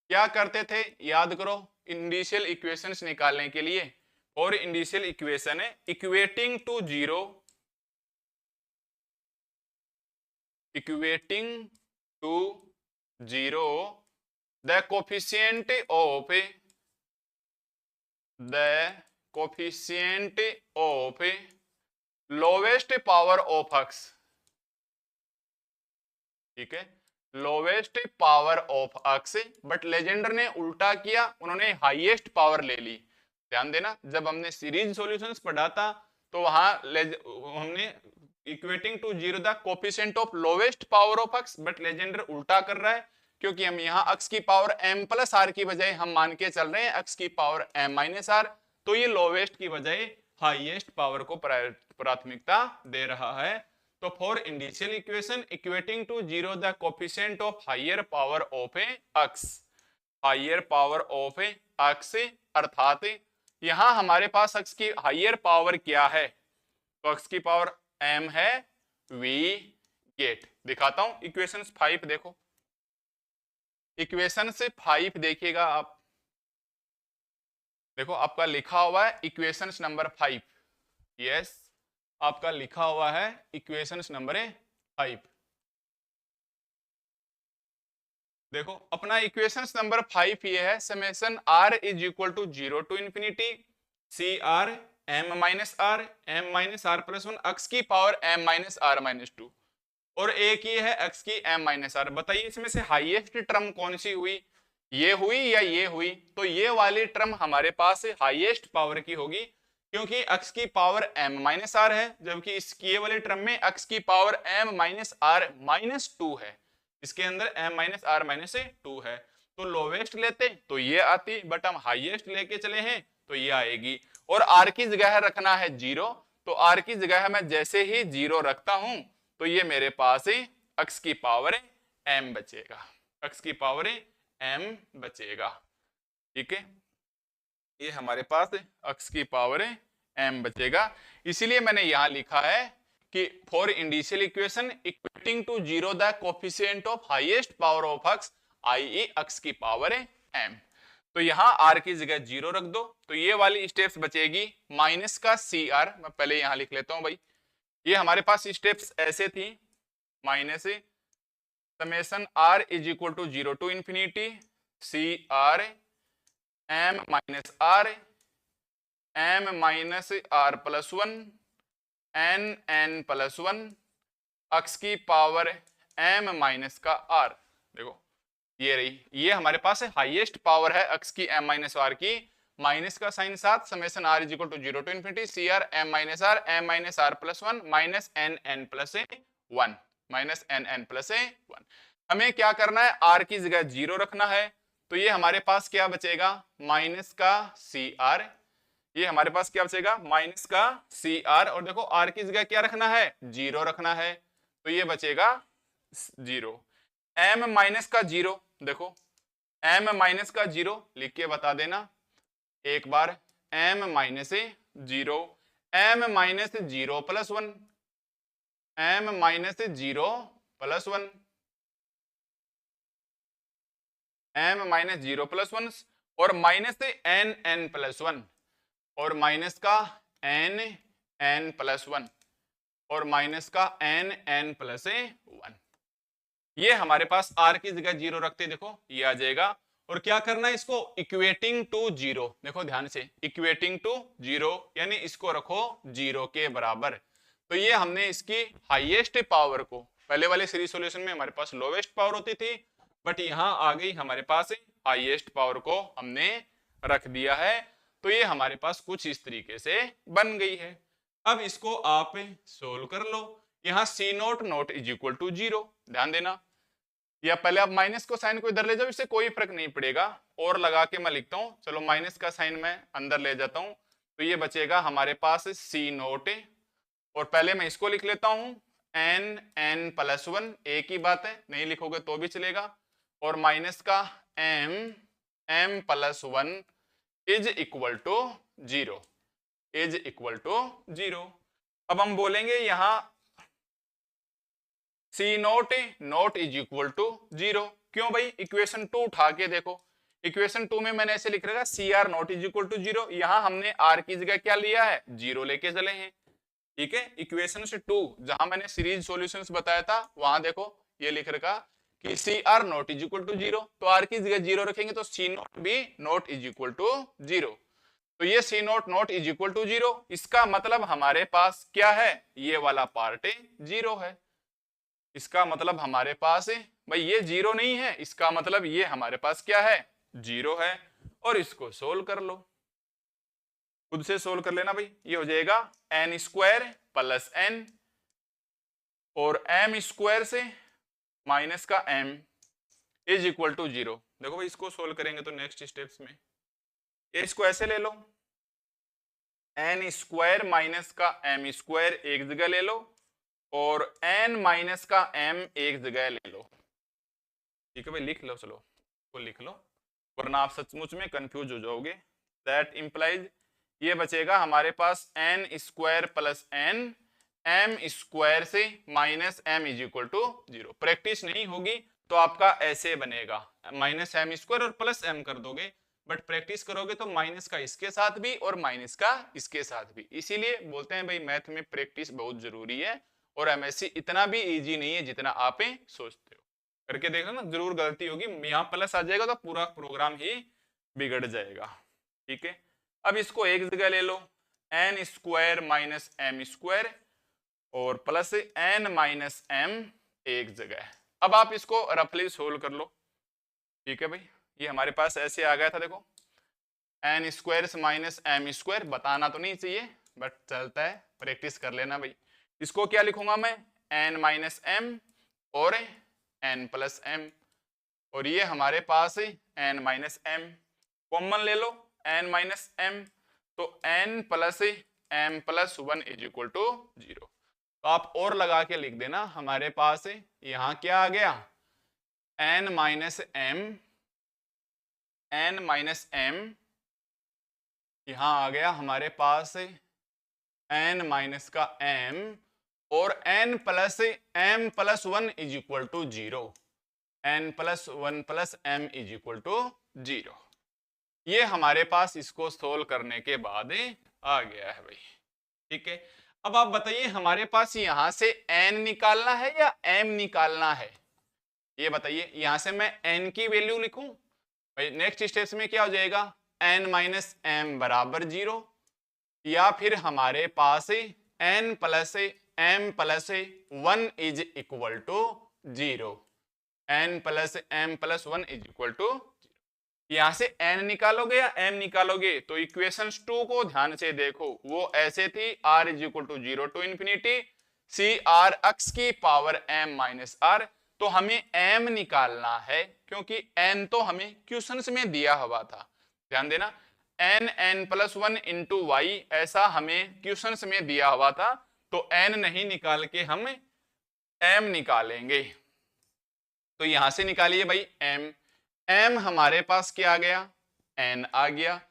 क्या करते थे, याद करो, इंडिशियल इक्वेशंस निकालने के लिए और इंडिशियल इक्वेशन है equating to zero, equating to zero the coefficient of lowest power of x, ठीक है, lowest power of x, but Legendre ने उल्टा किया, उन्होंने हाईएस्ट पावर ले ली। ध्यान देना, जब हमने सीरीज सॉल्यूशंस पढ़ा था तो वहां हमने equating to zero the coefficient of lowest power of x, but Legendre उल्टा कर रहा है, क्योंकि हम यहाँ x की पावर m प्लस आर की बजाय हम मान के चल रहे हैं x की पावर m माइनस आर, तो ये लोवेस्ट की बजाय हाईएस्ट पावर को प्राथमिकता दे रहा है। तो for indicial equation equating to zero the coefficient of higher power of x, higher power of x, अर्थात यहाँ हमारे पास x की हायर पावर क्या है, तो x की पावर m है, v गेट, दिखाता हूं इक्वेशन 5 देखो, इक्वेशन से 5 देखिएगा आप, देखो आपका लिखा हुआ है इक्वेशन नंबर 5, यस आपका लिखा हुआ है इक्वेशन नंबर 5। देखो अपना इक्वेशन नंबर 5 ये है, summation r is equal to 0 to infinity c r m minus r plus 1 x की power m minus r minus 2, और एक ये है x की m माइनस आर। बताइए इसमें से हाईएस्ट टर्म कौन सी हुई, ये हुई या ये हुई, तो ये वाली टर्म हमारे पास हाईएस्ट पावर की होगी, क्योंकि x की पावर m माइनस आर है, जबकि इसकी वाले टर्म में x की power m minus r minus 2 है, इसके अंदर m माइनस आर माइनस 2 है, तो लोवेस्ट लेते तो ये आती, बट हम हाईएस्ट लेके चले हैं तो ये आएगी। और आर की जगह रखना है 0, तो आर की जगह मैं जैसे ही 0 रखता हूं तो ये मेरे पास x की पावर m बचेगा, x की पावर m बचेगा। ठीक है, ये हमारे पास x की पावर m बचेगा। इसीलिए मैंने यहां लिखा है कि for indicial equation equating to 0 the coefficient of highest power of x i.e. x की पावर m। तो यहां r की जगह 0 रख दो, तो ये वाली स्टेप्स बचेगी माइनस का cr, मैं पहले यहां लिख लेता हूं भाई। ये हमारे पास स्टेप्स ऐसे थी, minus summation r is equal to 0 to infinity cr m minus r m minus r plus 1 n plus 1 x की पावर m माइनस का r। देखो ये रही, ये हमारे पास हाईएस्ट पावर है x की m माइनस r की, माइनस का साइन साथ, summation r is equal to 0 to infinity cr m minus r plus 1 minus n plus 1 minus n plus 1। हमें क्या करना है, r की जगह 0 रखना है, तो ये हमारे पास क्या बचेगा, माइनस का cr, ये हमारे पास क्या बचेगा, माइनस का cr। और देखो r की जगह क्या रखना है, 0 रखना है, तो ये बचेगा 0। m माइनस का 0, देखो m माइनस का 0 लिख के बता देना एक बार, m minus 0, m minus 0 plus 1, m minus 0 plus 1, m minus 0 plus 1 और माइनस n प्लस 1 और माइनस का n प्लस 1 और माइनस का n प्लस 1। ये हमारे पास r की जगह 0 रखते, देखो ये आ जाएगा। और क्या करना है, इसको इक्वेटिंग टू 0, देखो ध्यान से, इक्वेटिंग टू 0 यानी इसको रखो 0 के बराबर। तो ये हमने इसकी हाईएस्ट पावर को, पहले वाले सीरीज सॉल्यूशन में हमारे पास लोवेस्ट पावर होती थी, बट यहां आ गई हमारे पास हाईएस्ट पावर को हमने रख दिया है। तो ये हमारे पास कुछ इस तरीके से बन गई है। अब इसको आप सोल्व कर लो। यहाँ c naught naught is equal to 0, ध्यान देना, या पहले आप माइनस को साइन को इधर ले जाओ, इससे कोई फर्क नहीं पड़ेगा, और लगा के मैं लिखता हूं, चलो माइनस का साइन मैं अंदर ले जाता हूं, तो ये बचेगा हमारे पास c नोट, और पहले मैं इसको लिख लेता हूं n प्लस 1, एक ही बात है, नहीं लिखोगे तो भी चलेगा, और माइनस का m plus 1 is equal to 0, is equal to 0। अब हम बोलेंगे यहां c naught naught is equal to 0, क्यों भाई, इक्वेशन 2 उठा के देखो, इक्वेशन 2 में मैंने ऐसे लिख रखा cr naught is equal to 0, यहां हमने r की जगह क्या लिया है, 0 लेके चले हैं। ठीक है, इक्वेशन से 2 जहां मैंने सीरीज सॉल्यूशंस बताया था वहां देखो ये लिख रखा कि cr naught is equal to 0, तो r की जगह 0 रखेंगे तो c नोट भी नोट इज इक्वल टू 0, तो ये c naught naught is equal to 0, इसका मतलब हमारे पास क्या है, ये वाला पार्ट 0 है। इसका मतलब हमारे पास भाई ये 0 नहीं है, इसका मतलब ये हमारे पास क्या है, 0 है। और इसको सोल्व कर लो, खुद से सोल्व कर लेना भाई, ये हो जाएगा n स्क्वायर प्लस n और m स्क्वायर से माइनस का m इज इक्वल टू 0। देखो भाई इसको सोल्व करेंगे तो नेक्स्ट स्टेप्स में ये इसको ऐसे ले लो, n स्क्वायर माइनस का m स्क्वायर एक जगह ले लो और n माइनस का m एक जगह ले लो। ठीक है भाई, लिख लो, चलो को लिख लो, वरना आप सचमुच में कंफ्यूज हो जाओगे। दैट इंप्लाइज ये बचेगा हमारे पास n square plus n m square से minus m is equal to 0। Practice नहीं होगी तो आपका ऐसे बनेगा, माइनस m स्क्वायर और प्लस m कर दोगे, बट प्रैक्टिस करोगे तो माइनस का इसके साथ भी और माइनस का इसके साथ भी। इसीलिए बोलते हैं भाई मैथ में प्रैक्टिस बहुत जरूरी है, और एमएससी इतना भी इजी नहीं है जितना आप सोचते हो। करके देख लो ना, जरूर गलती होगी, यहाँ प्लस आ जाएगा तो पूरा प्रोग्राम ही बिगड़ जाएगा। ठीक है, अब इसको एक जगह ले लो, n square minus m square और प्लस n माइनस m एक जगह। अब आप इसको रफली सोल्व कर लो। ठीक है भाई, ये हमारे पास ऐसे आ गया था, देखो n square minus m square, बताना तो नहीं चाहिए बट चलता है, प्रैक्टिस कर लेना भाई। इसको क्या लिखूंगा मैं, n माइनस m और n प्लस m, और ये हमारे पास है n माइनस एम, कॉमन ले लो n माइनस एम, तो n plus m plus 1 is equal to 0। तो आप और लगा के लिख देना, हमारे पास यहाँ क्या आ गया n minus m, n minus m, यहाँ आ गया हमारे पास n माइनस का m और n plus m plus 1 is equal to 0, n plus 1 plus m is equal to 0। ये हमारे पास इसको सोल्व करने के बाद आ गया है भाई। ठीक है, अब आप बताइए हमारे पास यहां से n निकालना है या m निकालना है, ये बताइए। यहां से मैं n की वैल्यू लिखूं भाई, नेक्स्ट स्टेप में क्या हो जाएगा n माइनस एम बराबर 0, या फिर हमारे पास n plus m plus 1 is equal to 0, n plus m plus 1 is equal to 0। यहां से n निकालोगे या m निकालोगे, तो इक्वेशंस 2 को ध्यान से देखो, वो ऐसे थी r is equal to 0 to infinity c r x की पावर m माइनस r। तो हमें m निकालना है क्योंकि n तो हमें क्वेश्चंस में दिया हुआ था, ध्यान देना n प्लस 1 इंटू वाई ऐसा हमें क्वेश्चंस में दिया हुआ था, तो n नहीं निकाल के हम m निकालेंगे। तो यहां से निकालिए भाई m हमारे पास क्या आ गया n आ गया,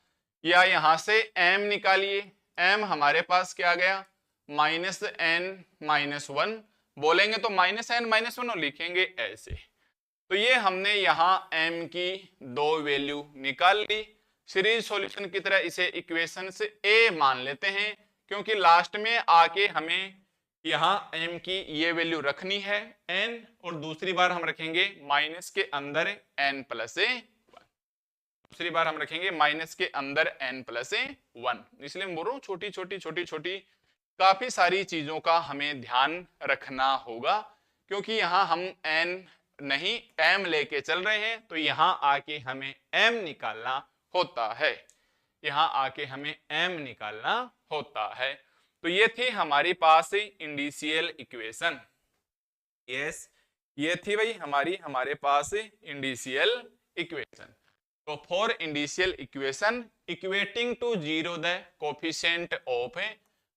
या यहां से m निकालिए, m हमारे पास क्या आ गया माइनस n माइनस 1, बोलेंगे तो माइनस n माइनस 1 और लिखेंगे ऐसे। तो ये हमने यहाँ m की दो वैल्यू निकाल ली, सीरीज सॉल्यूशन की तरह इसे इक्वेशन से a मान लेते हैं, क्योंकि लास्ट में आके हमें यहाँ m की ये वैल्यू रखनी है n, और दूसरी बार हम रखेंगे माइनस के अंदर n प्लस 1, दूसरी बार हम रखेंगे माइनस के अंदर n प्लस 1। इसलिए मैं बोल रहा हूँ छोटी छोटी छोटी छोटी काफी सारी चीजों का हमें ध्यान रखना होगा, क्योंकि यहाँ हम n नहीं m लेके चल रहे हैं, तो यहाँ आके हमें m निकालना होता है, यहाँ आके हमें m निकालना होता है। तो ये थी हमारी पास इंडिशियल इक्वेशन, यस ये थी भाई हमारे पास इंडिशियल इक्वेशन। तो for indicial equation equating to 0 the coefficient of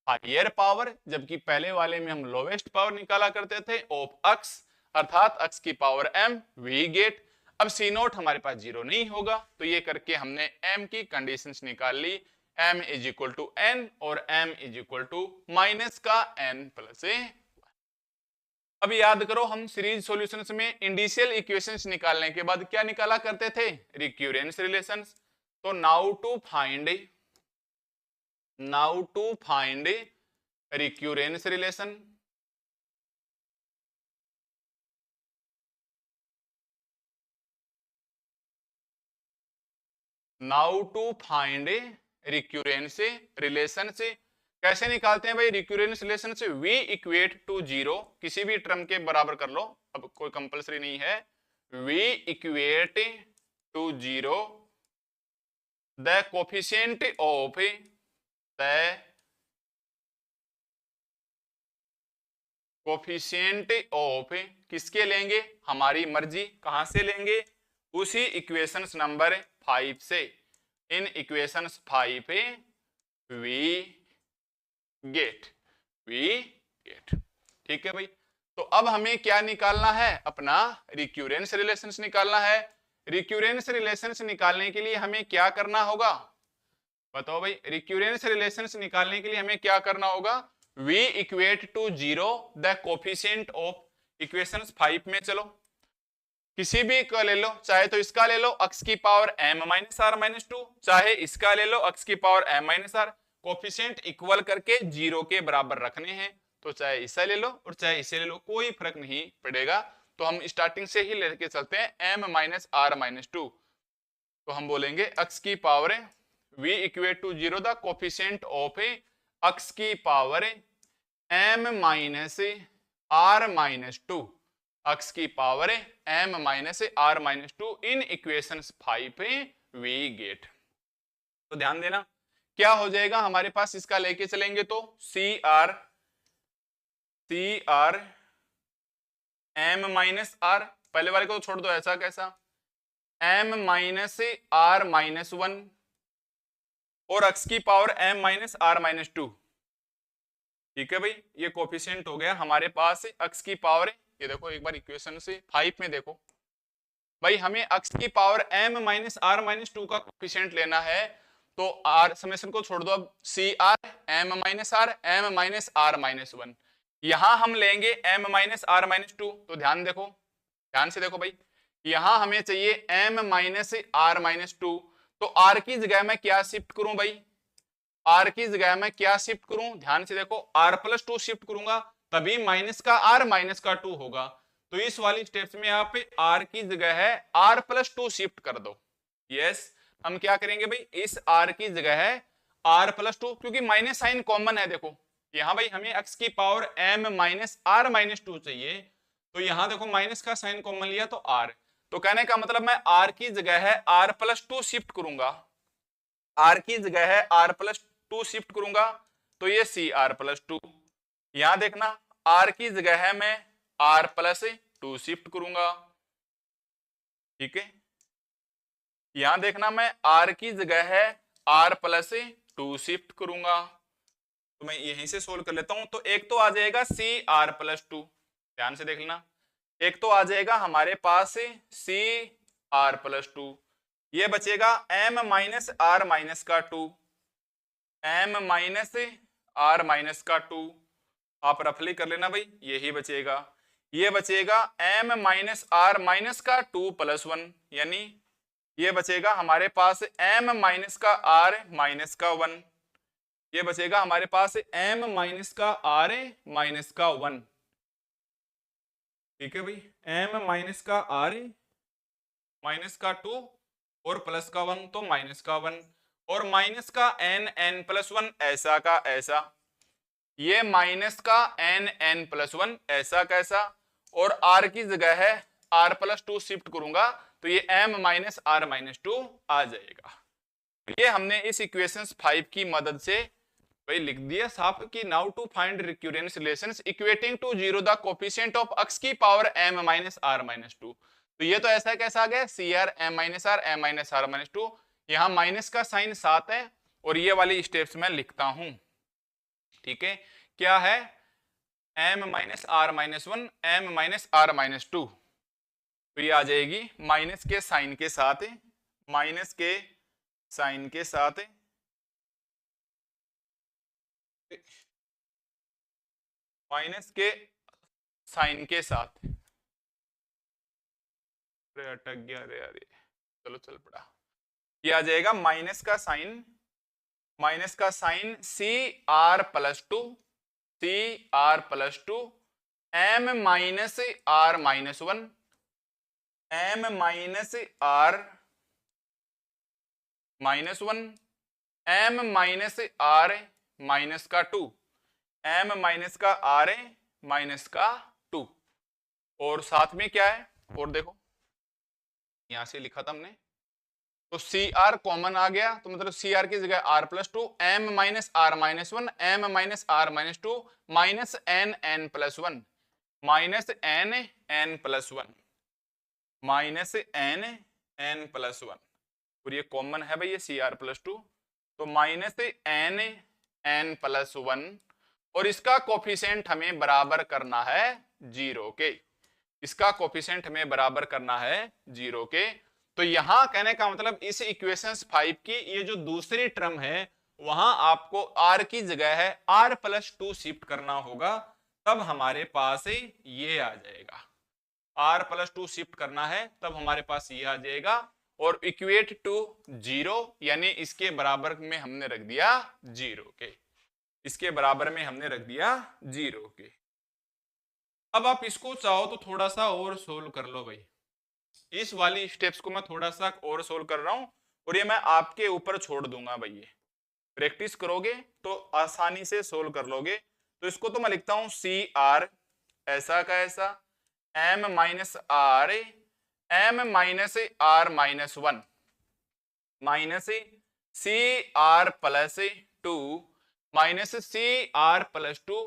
higher power, जबकि पहले वाले में हम लोवेस्ट पावर निकाला करते थे ऑफ x, अर्थात x की पावर m वी गेट। अब सी नोट हमारे पास 0 नहीं होगा, तो ये करके हमने m की कंडीशंस निकाल ली, m is equal to n और m is equal to minus का n प्लस 1। अब याद करो हम सीरीज सॉल्यूशंस में इंडिशियल इक्वेशंस निकालने के बाद क्या निकाला करते थे रिक्यूरेंस रिलेशंस। तो now to find recurrence relation, now to find recurrence relation से कैसे निकालते हैं भाई रिक्यूरेंस रिलेशन से, वी इक्वेट टू 0, किसी भी टर्म के बराबर कर लो, अब कोई कंपलसरी नहीं है, we equate to 0 the coefficient of the coefficient of, किसके लेंगे हमारी मर्जी, कहां से लेंगे उसी इक्वेशंस नंबर 5 से, इन इक्वेशंस 5 वी गेट ठीक है भाई। तो अब हमें क्या निकालना है, अपना रिक्यूरेंस रिलेशंस निकालना है। रिक्यूरेंस रिलेशंस निकालने के लिए हमें क्या करना होगा बताओ भाई, रिक्यूरेंस रिलेशंस निकालने के लिए हमें क्या करना होगा, we equate to 0 the coefficient of, equations 5 में चलो किसी भी का ले लो, चाहे तो इसका ले लो x की power m minus r minus 2, चाहे इसका ले लो x की power m minus r, coefficient equal करके 0 के बराबर रखने हैं, तो चाहे इसे ले लो और चाहे इसे ले लो, कोई फर्क नहीं पड़ेगा। तो हम स्टार्टिंग से ही लेके चलते हैं m माइनस आर माइनस 2, तो हम बोलेंगे x की power v equate to 0 the coefficient of x की power m minus r minus 2, x की power m minus r minus 2 in equations 5 we get. तो ध्यान देना क्या हो जाएगा हमारे पास, इसका लेके चलेंगे तो c r m minus r, पहले वाले को तो छोड़ दो ऐसा कैसा, m माइनस r माइनस 1 और x की power m minus r minus 2। ठीक है भाई, ये कोफिशिएंट हो गया हमारे पास x की पावर। ये देखो एक बार इक्वेशन से 5 में देखो भाई, हमें x की power m minus r minus 2 का कोफिशिएंट लेना है। तो r समेशन को छोड़ दो, अब c r m minus r m minus r minus 1। यहां हम लेंगे m माइनस r माइनस 2। तो ध्यान से देखो भाई, यहां हमें चाहिए m माइनस r माइनस 2। तो r की जगह मैं क्या शिफ्ट करूं भाई, r की जगह मैं क्या शिफ्ट करूं, ध्यान से देखो, r प्लस 2 शिफ्ट करूंगा तभी माइनस का r माइनस का 2 होगा। तो इस वाली स्टेप्स में यहाँ पे r की जगह है r प्लस 2 शिफ्ट कर दो। यस, हम क्या करेंगे भाई, इस r की जगह है r प्लस 2, क्योंकि माइनस साइन कॉमन है। देखो यहाँ भाई हमें x की power m minus r minus 2 चाहिए, तो यहाँ देखो माइनस का साइन कॉमन लिया तो r। तो कहने का मतलब मैं r की जगह है r प्लस 2 शिफ्ट करूंगा, r की जगह है r प्लस 2 शिफ्ट करूंगा, तो ये सी आर प्लस 2। यहां देखना r की जगह है मैं r प्लस 2 शिफ्ट करूंगा। ठीक है, यहां देखना मैं r की जगह है r प्लस 2 शिफ्ट करूंगा। तो मैं यहीं से सोल्व कर लेता हूं। तो एक तो आ जाएगा सी आर प्लस 2, ध्यान से देख लेना, एक तो आ जाएगा हमारे पास सी आर प्लस 2, ये बचेगा m माइनस आर माइनस का 2, m माइनस आर माइनस का 2, आप रफली कर लेना भाई, यही बचेगा। ये बचेगा m माइनस आर माइनस का 2 प्लस 1, यानी ये बचेगा हमारे पास m माइनस का r माइनस का 1, ये बचेगा हमारे पास m माइनस का r माइनस का 1। ठीक है भाई, m माइनस का r माइनस का 2 और प्लस का 1 तो माइनस का 1, और माइनस का n प्लस 1 ऐसा का ऐसा, ये माइनस का n प्लस 1 ऐसा कैसा, और r की जगह है r प्लस 2 शिफ्ट करूंगा तो ये m माइनस r माइनस 2 आ जाएगा। ये हमने इस इक्वेशन 5 की मदद से भाई लिख दिया साफ कि now to find recurrence relations equating to 0 the coefficient of x की power m minus r minus 2। तो ये तो ऐसा कैसा आ गया, c r m minus r minus 2, यहाँ माइनस का साइन साथ है और ये वाली स्टेप्स मैं लिखता हूं। ठीक है, क्या है, m minus r minus 1 m minus r minus 2, तो ये आ जाएगी माइनस के साइन के साथ, माइनस के साइन के साथ माइनस के साइन के साथ, अरे अटक गया रे यार, चलो चल पड़ा, ये आ जाएगा माइनस का sign c r plus 2 c r plus 2 m minus r minus 1 m minus r minus 1 m minus r minus का 2 m माइनस का r माइनस का 2, और साथ में क्या है, और देखो यहां से लिखा था हमने, तो सी आर कॉमन आ गया, तो मतलब सी आर की जगह r plus 2 m minus r minus 1 m minus r minus 2 minus n plus 1 minus n plus 1 minus n plus 1, और ये कॉमन है भाई ये सी आर प्लस 2, तो माइनस n प्लस 1, और इसका कोफिशिएंट हमें बराबर करना है 0 के, इसका कोफिशिएंट हमें बराबर करना है 0 के। तो यहां कहने का मतलब इस इक्वेशंस 5 की ये जो दूसरी टर्म है वहां आपको r की जगह है r प्लस 2 शिफ्ट करना होगा, तब हमारे पास ये आ जाएगा, r प्लस 2 शिफ्ट करना है तब हमारे पास ये आ जाएगा, और इक्वेट टू 0 यानी इसके बराबर में हमने रख दिया 0 के, इसके बराबर में हमने रख दिया 0 के। अब आप इसको चाहो तो थोड़ा सा और सोल्व कर लो भाई, इस वाली स्टेप्स को मैं थोड़ा सा और सोल्व कर रहा हूं और ये मैं आपके ऊपर छोड़ दूंगा भाई, ये प्रैक्टिस करोगे तो आसानी से सोल्व कर लोगे। तो इसको तो मैं लिखता हूं सी आर ऐसा का ऐसा m minus r m minus r minus 1 minus c r plus 2 minus c r plus 2,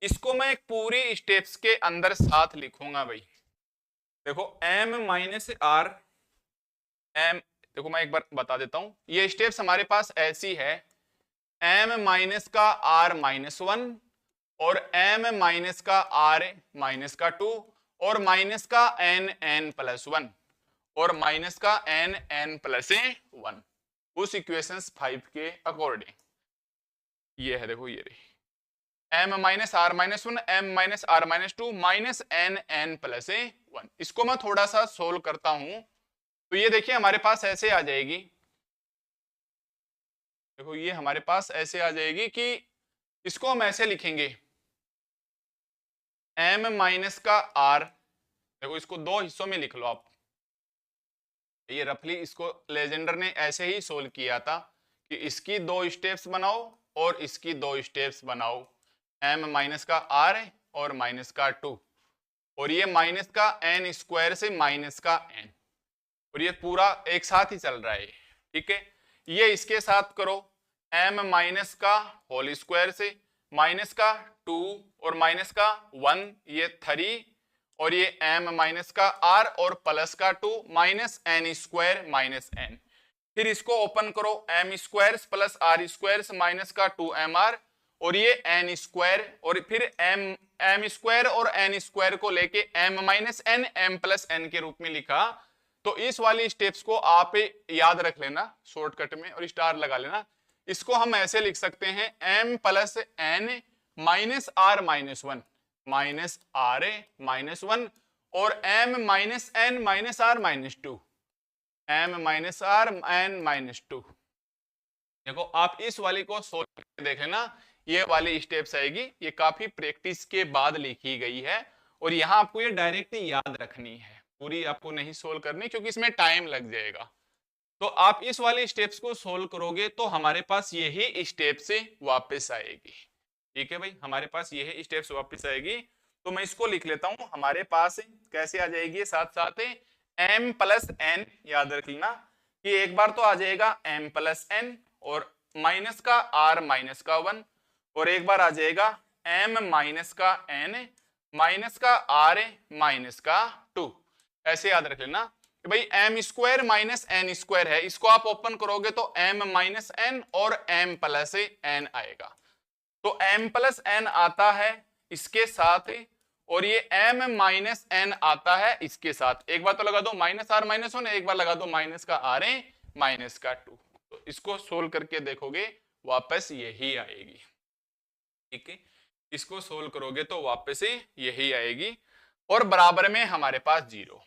इसको मैं एक पूरी स्टेप्स के अंदर साथ लिखूंगा भाई। देखो m माइनस आर एम, देखो मैं एक बार बता देता हूं, ये स्टेप्स हमारे पास ऐसी है, एम माइनस का आर माइनस वन और एम माइनस का आर माइनस का टू और माइनस का एन एन प्लस वन और माइनस का एन एन प्लस वन, उस इक्वेशंस 5 के अकॉर्डिंग। ये है, देखो ये रही m minus r minus one, m minus r minus two minus n N plus one. इसको मैं थोड़ा सा सोल्व करता हूं, तो ये देखिए हमारे पास ऐसे आ जाएगी, देखो ये हमारे पास ऐसे आ जाएगी कि इसको हम ऐसे लिखेंगे, एम माइनस का आर, देखो इसको दो हिस्सों में लिख लो आप, ये रफली इसको लेजेंडर ने ऐसे ही सोल्व किया था कि इसकी दो स्टेप्स बनाओ और इसकी दो स्टेप्स बनाओ, एम माइनस का आर और माइनस का टू, और ये माइनस का एन स्क्वायर से माइनस का एन, और ये पूरा एक साथ ही चल रहा है, ठीक है। ये इसके साथ करो, एम माइनस का होल स्क्वायर से माइनस का टू और माइनस का वन, ये थ्री, और ये एम माइनस का आर और प्लस का two minus n square minus n. फिर इसको ओपन करो, m square plus r square minus का टू एम आर, और ये एन स्क्वायर, और फिर एम स्क्वायर और एन स्क्वायर को लेके m minus n m plus n के रूप में लिखा। तो इस वाली स्टेप्स को आप याद रख लेना शॉर्टकट में और स्टार लगा लेना। इसको हम ऐसे लिख सकते हैं, m plus n minus r minus one minus r minus one और m minus n minus r minus two, m minus r n minus two. देखो आप इस वाली को सोल्व करके देख लेना, ये वाली स्टेप्स आएगी, ये काफी प्रैक्टिस के बाद लिखी गई है और यहाँ आपको ये डायरेक्ट याद रखनी है, पूरी आपको नहीं सोल्व करनी क्योंकि इसमें टाइम लग जाएगा। तो आप इस वाले स्टेप्स को सोल्व करोगे तो हमारे पास यही स्टेप से वापस आएगी, ठीक है भाई, हमारे पास यही स्टेप्स वापस आएगी। तो मैं इसको लिख लेता हूं, हमारे पास कैसे आ जाएगी, साथ साथ एम प्लस एन, याद रख लेना कि एक बार तो आ जाएगा एम प्लस एन और माइनस का आर माइनस का वन, और एक बार आ जाएगा एम माइनस का एन माइनस का आर माइनस का टू। ऐसे याद रख लेना कि भाई m square minus n square है, इसको आप ओपन करोगे तो एम माइनस एन और एम प्लस एन आएगा। तो m प्लस एन आता है इसके साथ और ये m माइनस एन आता है इसके साथ, एक बार तो लगा दो माइनस आर माइनस वन, एक बार लगा दो माइनस का आर माइनस का टू। तो इसको सोल्व करके देखोगे वापस यही आएगी, ठीक है, इसको सोल्व करोगे तो वापस यही आएगी और बराबर में हमारे पास जीरो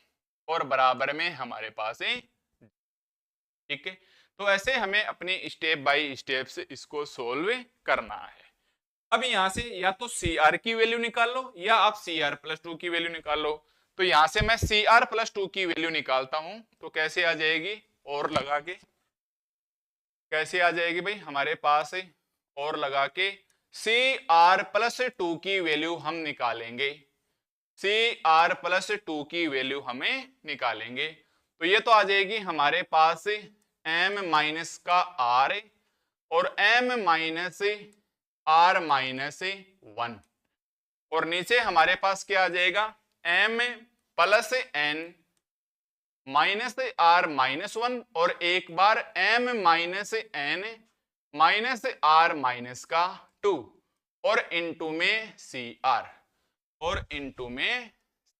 और बराबर में हमारे पास ठीक है। तो ऐसे हमें अपनी स्टेप बाय स्टेप से इसको सोल्व करना है। अब यहां से या तो सी आर की वैल्यू निकाल लो या आप सी आर प्लस टू की वैल्यू निकाल लो। तो यहां से मैं सी आर प्लस टू की वैल्यू निकालता हूं तो कैसे आ जाएगी, और लगा के कैसे आ जाएगी भाई हमारे पास और लगा के सी आर प्लस टू की वैल्यू हम निकालेंगे, सी आर प्लस टू की वैल्यू हमें निकालेंगे। तो ये तो आ जाएगी हमारे पास एम माइनस का आर और m minus r minus one, और नीचे हमारे पास क्या आ जाएगा m plus n minus r minus one और एक बार m minus n minus r minus का टू और इनटू में सी आर और इनटू में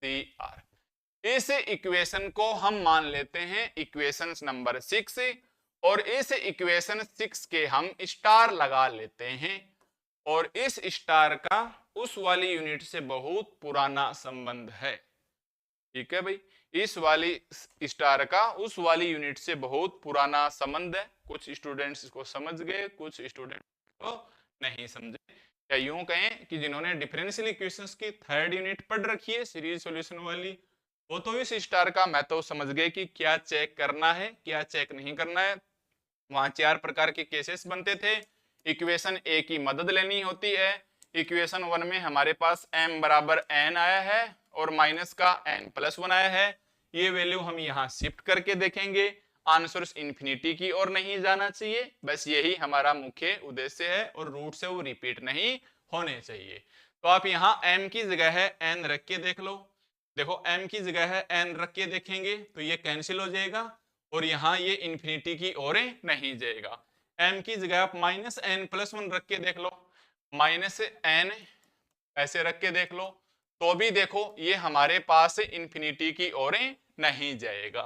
सी आर। इस इक्वेशन को हम मान लेते हैं इक्वेशन नंबर 6 और इस इक्वेशन 6 के हम स्टार लगा लेते हैं और इस स्टार का उस वाली यूनिट से बहुत पुराना संबंध है, ठीक है भाई, इस वाली स्टार का उस वाली यूनिट से बहुत पुराना संबंध है। कुछ स्टूडेंट्स इसको समझ गए, कुछ स्टूडेंट को नहीं समझे, या यूं कहें कि जिन्होंने डिफरेंशियल इक्वेशंस की थर्ड यूनिट पढ़ रखी है सीरीज सॉल्यूशन वाली, वो तो इस स्टार का मैं तो समझ गए कि क्या चेक करना है क्या चेक नहीं करना है। वहां 4 प्रकार के केसेस बनते थे, इक्वेशन ए की मदद लेनी होती है, इक्वेशन 1 में हमारे पास m बराबर n आया है और माइनस का n प्लस 1 आया है, ये वैल्यू हम यहाँ शिफ्ट करके देखेंगे, आंसर इन्फिनिटी की ओर नहीं जाना चाहिए, बस यही हमारा मुख्य उद्देश्य है और रूट से वो रिपीट नहीं होने चाहिए। तो आप यहाँ m की जगह है n रख के देख लो, देखो m की जगह है n रख के देखेंगे तो ये कैंसिल हो जाएगा और यहाँ ये इन्फिनिटी की ओर नहीं जाएगा। m की जगह आप -n+1 रख के देख लो, -n ऐसे रख के देख लो, तो भी देखो ये हमारे पास इन्फिनिटी की ओर नहीं जाएगा।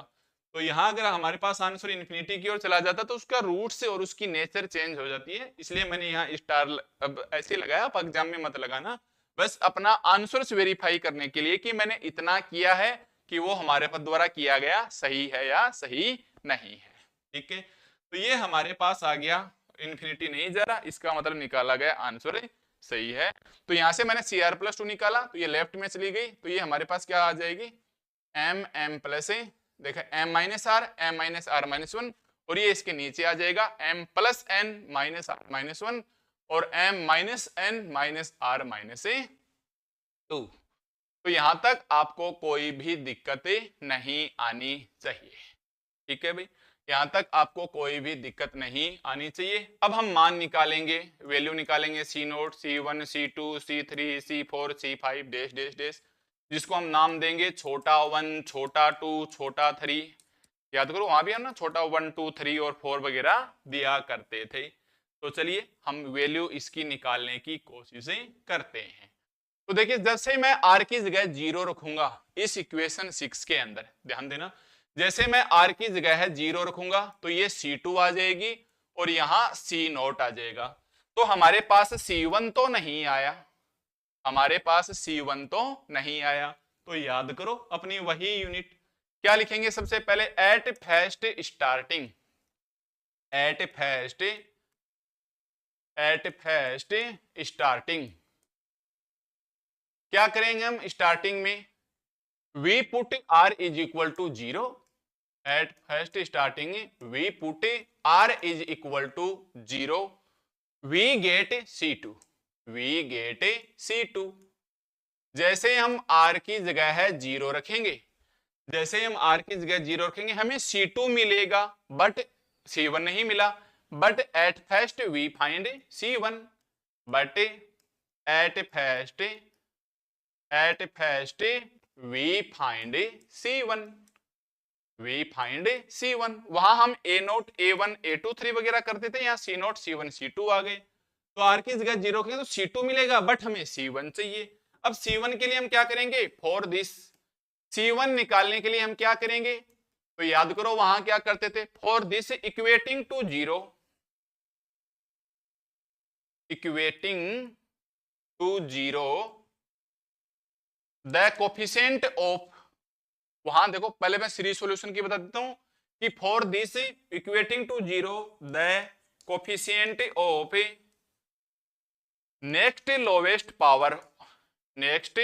तो यहाँ अगर हमारे पास आंसर इन्फिनिटी की ओर चला जाता तो उसका रूट से और उसकी नेचर चेंज हो जाती है, इसलिए मैंने यहाँ स्टार अब ऐसे लगाया, आप एग्जाम में मत लगाना, बस अपना आंसर से वेरीफाई करने के लिए कि मैंने इतना किया है कि वो हमारे पद द्वारा किया गया सही है या सही नहीं है। ठीक है, तो ये हमारे पास आ गया इन्फिनिटी नहीं जा रहा, इसका मतलब निकाला गया आंसर सही है। तो यहां से मैंने CR+2 निकाला तो ये लेफ्ट में चली गई, तो ये हमारे पास क्या आ जाएगी m+a, देखा m-r, और ये इसके नीचे आ जाएगा m+n-r-1 और m-n-r-2। तो यहां तक आपको कोई भी दिक्कत नहीं आनी चाहिए। ठीक है भाई, यहां तक आपको कोई भी दिक्कत नहीं आनी चाहिए। अब हम मान निकालेंगे, वैल्यू निकालेंगे C0, C1, C2, C3, C4, C5 dash dash dash, जिसको हम नाम देंगे छोटा 1, छोटा 2, छोटा 3। याद करो वहां भी हम ना छोटा 1, 2, 3 और 4 वगैरह दिया करते थे। तो चलिए हम वैल्यू इसकी निकालने की कोशिश करते हैं। तो देखिए जैसे मैं r की जगह 0 रखूंगा इस इक्वेशन 6 के अंदर, ध्यान देना, जैसे मैं r की जगह है 0 रखूंगा तो ये C2 आ जाएगी और यहां C0 आ जाएगा। तो हमारे पास C1 तो नहीं आया, हमारे पास C1 तो नहीं आया। तो याद करो अपनी वही यूनिट, क्या लिखेंगे सबसे पहले, at first starting, at first starting क्या करेंगे हम स्टार्टिंग में, we put r is equal to 0, at first starting we put r is equal to 0, we get C2, we get C2। जैसे हम r की जगह है 0 रखेंगे, जैसे हम r की जगह 0 रखेंगे हमें C2 मिलेगा, बट C1 नहीं मिला, but at first we find C1, but at first we find C1, we find C1। वहां हम A0, A1, A2, 3 वगैरह करते थे, यहाँ C0, C1, C2 आ गए। तो r की जगह 0 रखेंगे तो C2 मिलेगा, बट हमें C1 चाहिए। अब C1 के लिए हम क्या करेंगे, फॉर दिस C1 निकालने के लिए हम क्या करेंगे, तो याद करो वहां क्या करते थे, for this equating to 0, equating to 0 the coefficient of, वहां देखो पहले मैं सीरीज सॉल्यूशन की बता देता हूं कि for this equating to 0 the coefficient of next lowest power, next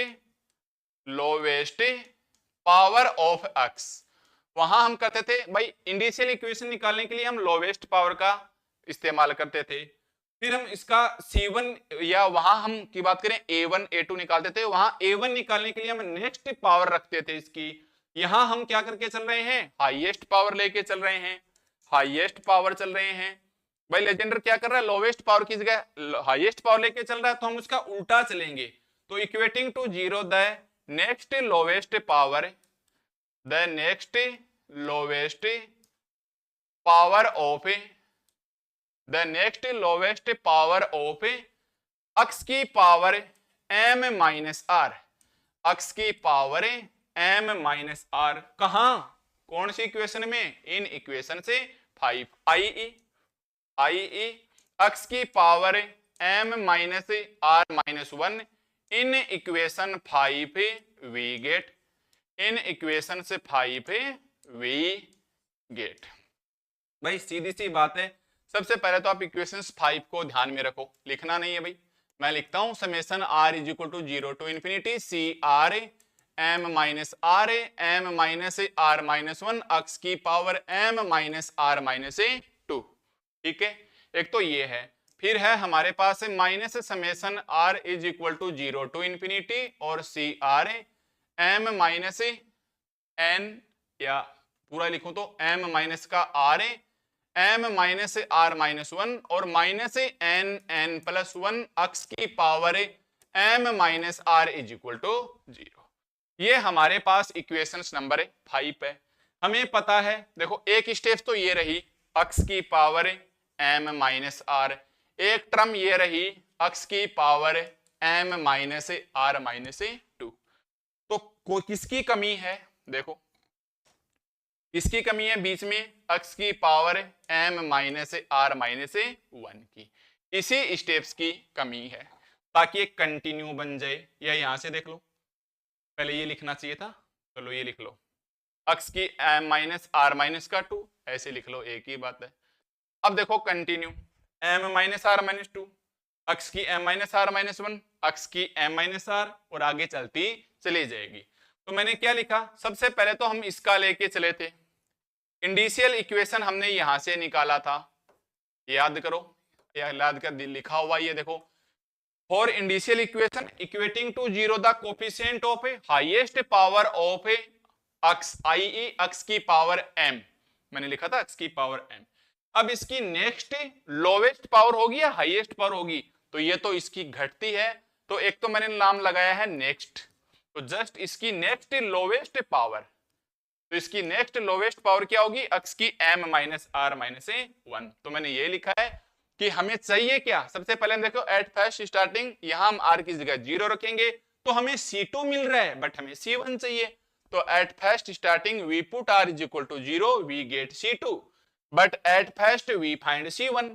lowest power of x, वहां हम करते थे भाई इंडिशियल इक्वेशन निकालने के लिए हम लोवेस्ट पावर का इस्तेमाल करते थे। फिर हम इसका C1 या वहां हम की बात करें A1, A2 निकालते थे, वहां A1 निकालने के लिए हम नेक्स्ट पावर रखते थे इसकी। यहां हम क्या करके चल रहे हैं, हाईएस्ट पावर लेके चल रहे हैं, हाईएस्ट पावर चल रहे हैं। भाई लेजेंडर क्या कर रहा है, लोवेस्ट पावर की जगह हाईएस्ट पावर लेके चल रहा है, तो हम उसका उल्टा चलेंगे। तो equating to 0 the next lowest power, the next lowest power of, the next lowest power of x की power m minus r, x की पावर m माइनस आर, कहां, कौन सी इक्वेशन में, इन इक्वेशन से 5 IE x की power m minus r minus 1, in equation 5 we get, in equation से 5 we gate. भाई सीधी सी बात है, सबसे पहले तो आप इक्वेशंस 5 को ध्यान में रखो, लिखना नहीं है भाई, मैं लिखता हूं summation r is equal to 0 to infinity CR m minus r m minus r minus 1 x की power m minus r minus 2। ठीक है, एक तो ये है, फिर है हमारे पास minus summation r is equal to 0 to infinity और CR m माइनस n, या पूरा लिखूं तो m माइनस का r m minus r minus 1 और माइनस n प्लस 1 x की power m minus r is equal to 0। ये हमारे पास इक्वेशंस नंबर 5 है। हमें पता है, देखो एक स्टेप तो ये रही x की पावर m माइनस आर, एक टर्म ये रही x की power m minus r minus 2। तो किसकी कमी है, देखो किसकी कमी है बीच में, x की power m minus r minus 1 की, इसी स्टेप्स की कमी है, ताकि एक कंटिन्यू बन जाए। या यहां से देख लो, पहले ये लिखना चाहिए था, चलो ये लिख लो x की m माइनस आर माइनस का 2, ऐसे लिख लो, एक ही बात है। अब देखो continue m minus r minus 2, x की m minus r minus 1, x की m माइनस आर, और आगे चलती चली जाएगी। तो मैंने क्या लिखा, सबसे पहले तो हम इसका लेके चले थे, इंडिशियल इक्वेशन हमने यहां से निकाला था, याद करो, याद कर लिखा हुआ ये देखो, for indicial equation equating to zero the coefficient of a highest power of a x, i.e. x की पावर m, मैंने लिखा था x की पावर m। अब इसकी नेक्स्ट लोवेस्ट पावर होगी या हाईएस्ट पावर होगी, तो ये तो इसकी घटती है, तो एक तो मैंने नाम लगाया है नेक्स्ट, तो जस्ट इसकी नेक्स्ट लोवेस्ट पावर, तो इसकी नेक्स्ट लोवेस्ट पावर क्या होगी, x की m माइनस आर माइनस 1। तो मैंने ये लिखा है कि हमें चाहिए क्या, सबसे पहले देखो एट फर्स्ट स्टार्टिंग, यहां हम r की जगह 0 रखेंगे, तो हमें C2 मिल रहा है बट हमें C1 चाहिए, तो at first starting we put r is equal to 0, we get C2, but at first we find C1।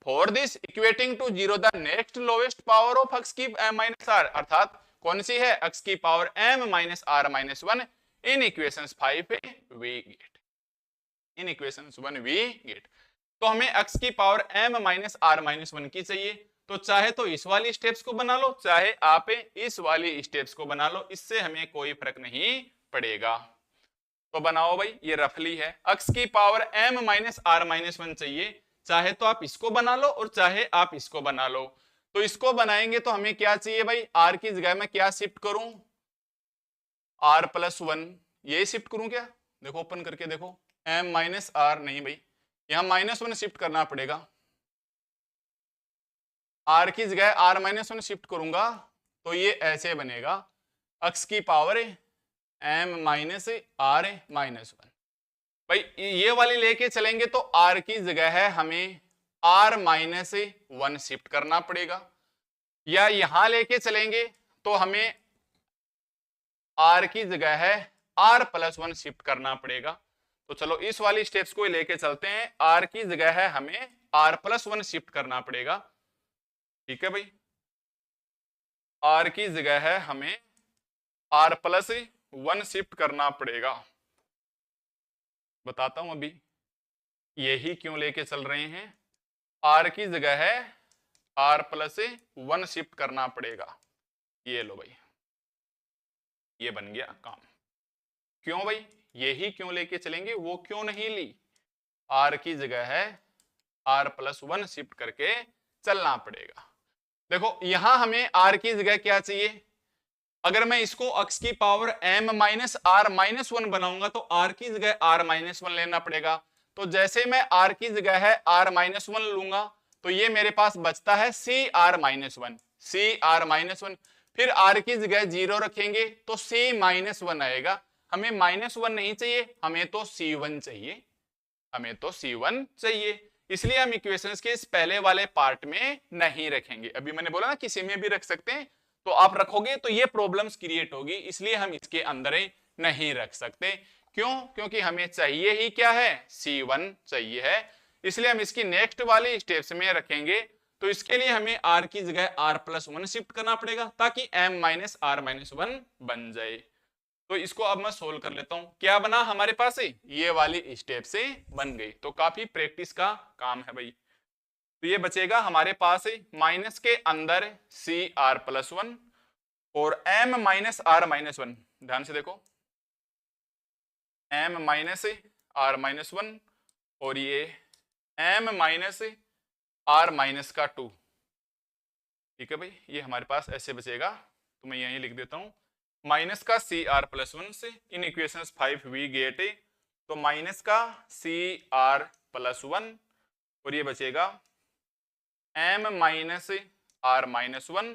For this equating to 0 the next lowest power of x की m minus r, अर्थात कौन सी है, x की power m minus r minus 1, in equations 5 we get, in equations 1 we get. तो हमें x की power m minus r minus 1 की चाहिए, तो चाहे तो इस वाली स्टेप्स को बना लो, चाहे आप इस वाली स्टेप्स को बना लो, इससे हमें कोई फर्क नहीं पड़ेगा। तो बनाओ भाई, ये रफली है, x की power m minus r minus 1 चाहिए, चाहे तो आप इसको बना लो और चाहे आप इसको बना लो। तो इसको बनाएंगे तो हमें क्या चाहिए भाई, r की जगह में क्या शिफ्ट करूं, r प्लस 1, ये शिफ्ट करूं क्या, देखो ओपन करके देखो, m माइनस आर नहीं भाई, यहां माइनस 1 शिफ्ट करना पड़ेगा, r की जगह r माइनस 1 शिफ्ट करूंगा, तो ये ऐसे बनेगा x की power m minus r minus 1। भाई ये वाली लेके चलेंगे तो r की जगह है हमें r माइनस 1 शिफ्ट करना पड़ेगा, या यहां लेके चलेंगे तो हमें r की जगह है r प्लस 1 शिफ्ट करना पड़ेगा। तो चलो इस वाली स्टेप्स को लेके चलते हैं, r की जगह है हमें r प्लस 1 शिफ्ट करना पड़ेगा, ठीक है भाई, r की जगह है हमें r प्लस 1 शिफ्ट करना पड़ेगा। बताता हूं अभी यही क्यों लेके चल रहे हैं, r की जगह है r प्लस 1 शिफ्ट करना पड़ेगा, ये लो भाई, ये बन गया काम। क्यों भाई, यही क्यों लेके चलेंगे, वो क्यों नहीं ली, r की जगह है r प्लस 1 शिफ्ट करके चलना पड़ेगा। देखो यहां हमें r की जगह क्या चाहिए, अगर मैं इसको x की power m minus r minus 1 बनाऊंगा तो r की जगह r माइनस 1 लेना पड़ेगा। तो जैसे मैं r की जगह है r माइनस 1 लूंगा तो ये मेरे पास बचता है c r minus 1, c r minus 1, फिर r की जगह 0 रखेंगे तो c माइनस 1 आएगा, हमें माइनस 1 नहीं चाहिए, हमें तो c1 चाहिए, हमें तो c1 चाहिए, इसलिए हम इक्वेशंस के इस पहले वाले पार्ट में नहीं रखेंगे। अभी मैंने बोला ना किसी में भी रख सकते हैं, तो आप रखोगे तो ये प्रॉब्लम्स क्रिएट होगी, इसलिए हम इसके अंदर नहीं रख सकते। क्यों, क्योंकि हमें चाहिए ही क्या है, C1 चाहिए है, इसलिए हम इसकी नेक्स्ट वाली स्टेप्स में रखेंगे। तो इसके लिए हमें r की जगह r प्लस 1 शिफ्ट करना पड़ेगा ताकि m माइनस आर माइनस 1 बन जाए। तो इसको अब मैं सोल्व कर लेता हूं, क्या बना हमारे पास, ये वाली स्टेप से बन गई, तो काफी प्रैक्टिस का काम है भाई। तो ये बचेगा हमारे पास माइनस के अंदर सी आर प्लस 1 और m माइनस आर माइनस 1, ध्यान से देखो m माइनस आर माइनस 1 और ये m माइनस आर माइनस का 2, ठीक है भाई, ये हमारे पास ऐसे बचेगा। तो मैं यहीं लिख देता हूं, माइनस का सी आर प्लस 1 से इन इक्वेशंस 5 वी गेट, तो माइनस का सी आर प्लस 1 और ये बचेगा m minus r minus 1,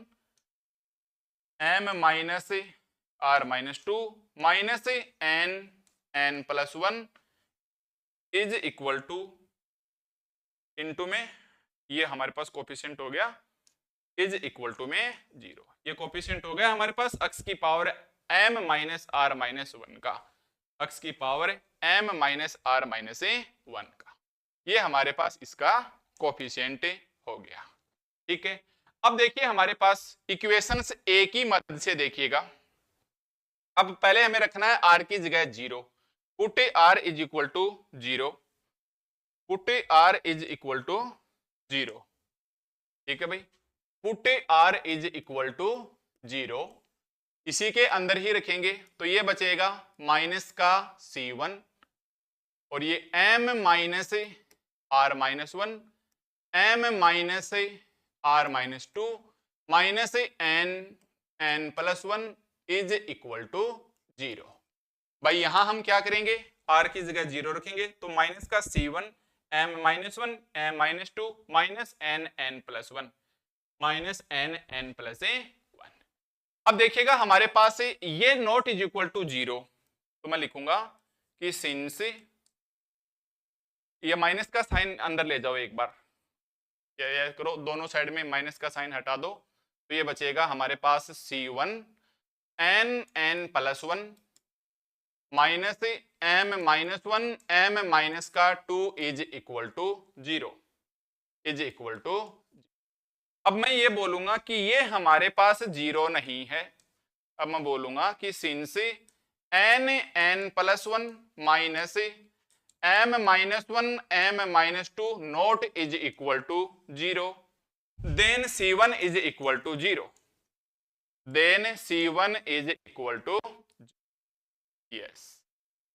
m minus r minus 2 minus n n plus 1 is equal to into में ये हमारे पास कोफिशिएंट हो गया इज इक्वल टू में 0। ये कोफिशिएंट हो गया हमारे पास x की power m minus r minus 1 का, x की power m minus r minus 1 का, ये हमारे पास इसका कोफिशिएंट हो गया। ठीक है, अब देखिए हमारे पास इक्वेशंस ए की मदद से देखिएगा। अब पहले हमें रखना है r की जगह 0, put r is equal to 0, put r is equal to 0। ठीक है भाई, put r is equal to 0, इसी के अंदर ही रखेंगे तो ये बचेगा माइनस का c1 और ये m minus r minus 1, m minus r minus 2 minus n plus 1 is equal to 0। भाई यहां हम क्या करेंगे, r की जगह 0 रखेंगे तो माइनस का c1 m minus 1 m minus 2 minus n plus 1 minus n plus 1। अब देखिएगा हमारे पास ये नॉट इज इक्वल टू 0, तो मैं लिखूंगा कि सिंस, ये माइनस का साइन अंदर ले जाओ एक बार, क्या करो दोनों साइड में माइनस का साइन हटा दो, तो ये बचेगा हमारे पास c1 n plus 1 minus m minus 1 m minus का 2 is equal to 0, is equal to. अब मैं ये बोलूंगा कि ये हमारे पास 0 नहीं है। अब मैं बोलूंगा कि since n plus 1 minus m minus 1 m minus 2 not is equal to 0, then c1 is equal to 0, then c1 is equal to yes,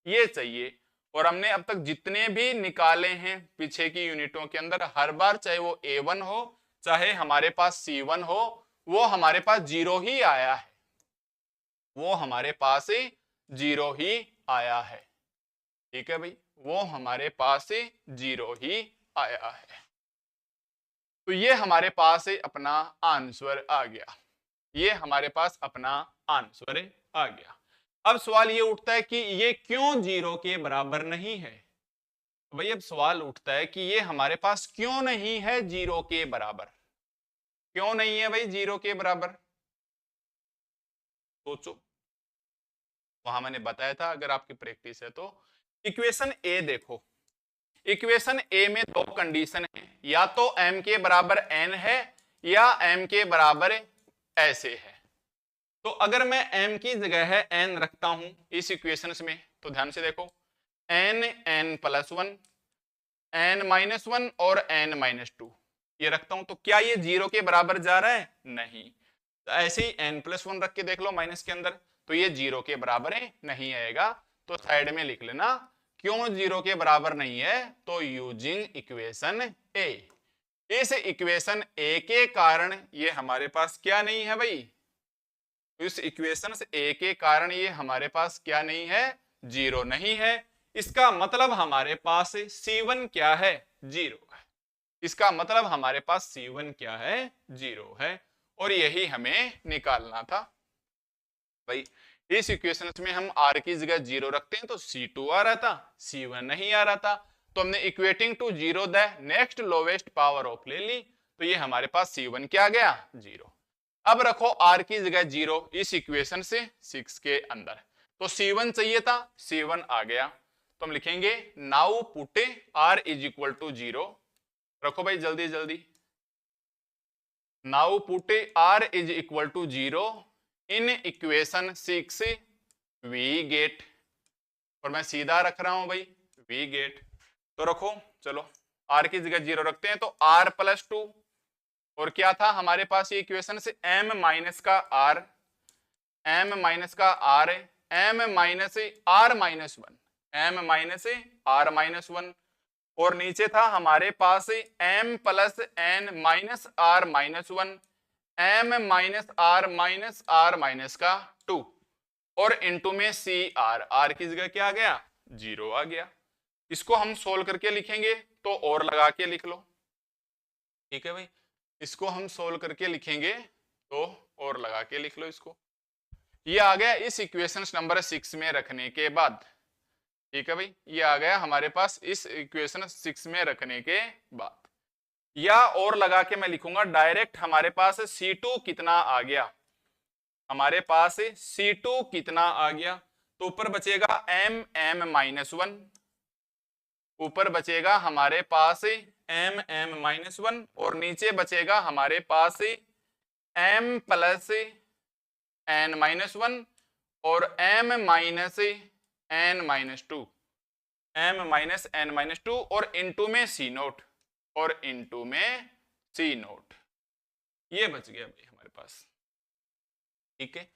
ये चाहिए। और हमने अब तक जितने भी निकाले हैं पीछे की यूनिटों के अंदर, हर बार चाहे वो a1 हो चाहे हमारे पास c1 हो, वो हमारे पास 0 ही आया है, वो हमारे पास 0 ही आया है। ठीक है भाई, वो हमारे पास 0 ही आया है। तो ये हमारे पास अपना आंसर आ गया, ये हमारे पास अपना आंसर आ गया। अब सवाल ये उठता है कि ये क्यों 0 के बराबर नहीं है। भाई अब सवाल उठता है कि ये हमारे पास क्यों नहीं है 0 के बराबर, क्यों नहीं है भाई 0 के बराबर, सोचो। वहां मैंने बताया था अगर आपकी प्रैक्टिस है तो। इक्वेशन ए देखो, इक्वेशन ए में दो कंडीशन है, या तो m के बराबर n है या m के बराबर ऐसे है। तो अगर मैं m की जगह है n रखता हूं इस इक्वेशन में, तो ध्यान से देखो n प्लस 1 n माइनस 1 और n माइनस 2 ये रखता हूं, तो क्या ये 0 के बराबर जा रहा है, नहीं। तो ऐसे ही n प्लस 1 रख के देख लो माइनस के अंदर, तो ये 0 के बराबर नहीं आएगा। तो साइड में लिख लेना क्यों 0 के बराबर नहीं है, तो यूजिंग इक्वेशन ए, इस इक्वेशन ए के कारण ये हमारे पास क्या नहीं है भाई, इस इक्वेशन ए के कारण ये हमारे पास क्या नहीं है, 0 नहीं है। इसका मतलब हमारे पास C1 क्या है, 0 है। इसका मतलब हमारे पास C1 क्या है, 0 है। और यही हमें निकालना था भाई। इस इक्वेशन में हम r की जगह 0 रखते हैं तो C2 आ रहा था, C1 नहीं आ रहा था, तो हमने equating to 0 the next lowest power of ले ली, तो ये हमारे पास C1 क्या आ गया, 0। अब रखो r की जगह 0 इस इक्वेशन से 6 के अंदर, तो C1 चाहिए था, C1 आ गया, तो हम लिखेंगे now put r is equal to 0। रखो भाई जल्दी जल्दी, now put r is equal to 0 in equation 6 we get, और मैं सीधा रख रहा हूं भाई वी गेट, तो रखो चलो r की जगह 0 रखते हैं, तो r प्लस 2 और क्या था हमारे पास ये इक्वेशन से m माइनस का r, m माइनस का r, m minus r minus 1, m minus r minus 1, और नीचे था हमारे पास m plus n minus r minus 1, m minus r minus का 2, और इनटू में सी r की जगह क्या आ गया, 0 आ गया। इसको हम सोल्व करके लिखेंगे तो और लगा के लिख लो, ठीक है भाई। इसको हम सोल्व करके लिखेंगे तो और लगा के लिख लो इसको। ये आ गया इस इक्वेशन नंबर 6 में रखने के बाद। ठीक है भाई, ये आ गया हमारे पास इस इक्वेशन 6 में रखने के बाद। या और लगा के मैं लिखूंगा डायरेक्ट, हमारे पास C2 कितना आ गया, हमारे पास C2 कितना आ गया, तो ऊपर बचेगा M-M-1, ऊपर बचेगा हमारे पास M-M-1 और नीचे बचेगा हमारे पास M प्लस N-1 और M-N-2, M-N-2 और इनटू में C0 और इनटू में C0, ये बच गया भाई हमारे पास, ठीक है,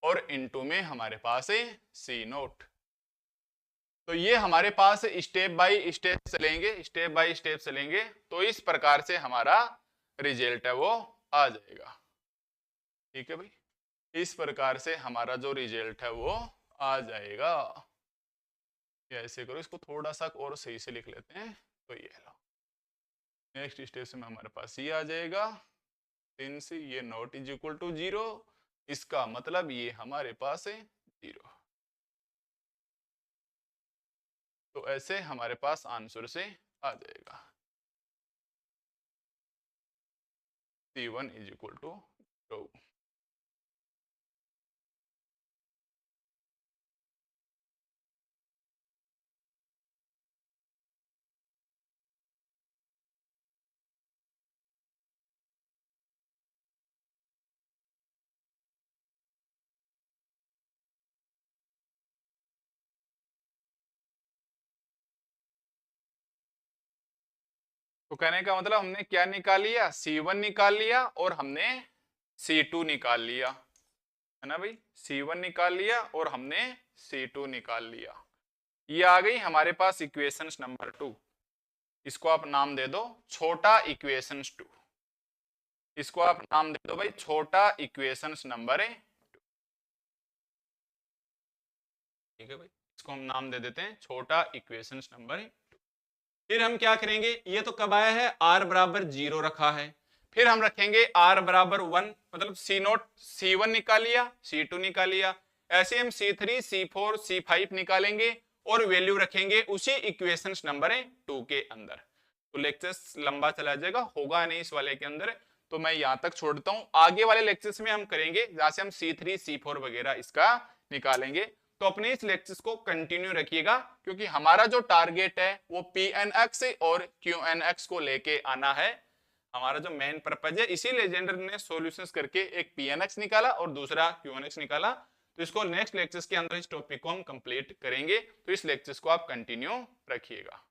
और इनटू में हमारे पास है C0। तो ये हमारे पास स्टेप बाय स्टेप चलेंगे, तो इस प्रकार से हमारा रिजल्ट है वो आ जाएगा। ठीक है भाई, इस प्रकार से हमारा जो रिजल्ट है वो आ जाएगा। ऐसे करो, इसको थोड़ा सा और सही से लिख लेते हैं, तो ये लो नेक्स्ट स्टेप में हमारे पास ये आ जाएगा, सिंस ये नॉट इज इक्वल टू 0, इसका मतलब ये हमारे पास है 0। तो ऐसे हमारे पास आंसर से आ जाएगा C1 इज इक्वल टू 2। तो कहने का मतलब हमने क्या निकाल लिया, C1 निकाल लिया और हमने C2 निकाल लिया, है ना भाई, C1 निकाल लिया और हमने C2 निकाल लिया। ये आ गई हमारे पास इक्वेशंस नंबर 2। इसको आप नाम दे दो छोटा इक्वेशंस 2, इसको आप नाम दे दो भाई छोटा इक्वेशंस नंबर 2। ठीक है भाई, इसको हम नाम दे देते हैं छोटा इक्वेशंस नंबर 2। फिर हम क्या करेंगे, ये तो कब आया है, r बराबर 0 रखा है, फिर हम रखेंगे r बराबर 1, मतलब C0 C1 निकाल लिया, C2 निकाल लिया, ऐसे हम C3 C4 C5 निकालेंगे और वैल्यू रखेंगे उसी इक्वेशंस नंबर 2 के अंदर। तो लेक्चर्स लंबा चला जाएगा, होगा नहीं इस वाले के अंदर, तो मैं यहां तक छोड़ देता हूं। आगे वाले लेक्चर्स में हम करेंगे जहां से हम C3 C4 वगैरह इसका निकालेंगे। तो अपने इस लेक्चर्स को कंटिन्यू रखिएगा, क्योंकि हमारा जो टारगेट है वो PNX और QNX को लेके आना है, हमारा जो मेन पर्पज है। इसी लेजेंडर ने सॉल्यूशंस करके एक PNX निकाला और दूसरा QNX निकाला। तो इसको नेक्स्ट लेक्चर्स के अंदर इस टॉपिक को हम कंप्लीट करेंगे, तो इस लेक्चर्स को आप कंटिन्यू रखिएगा।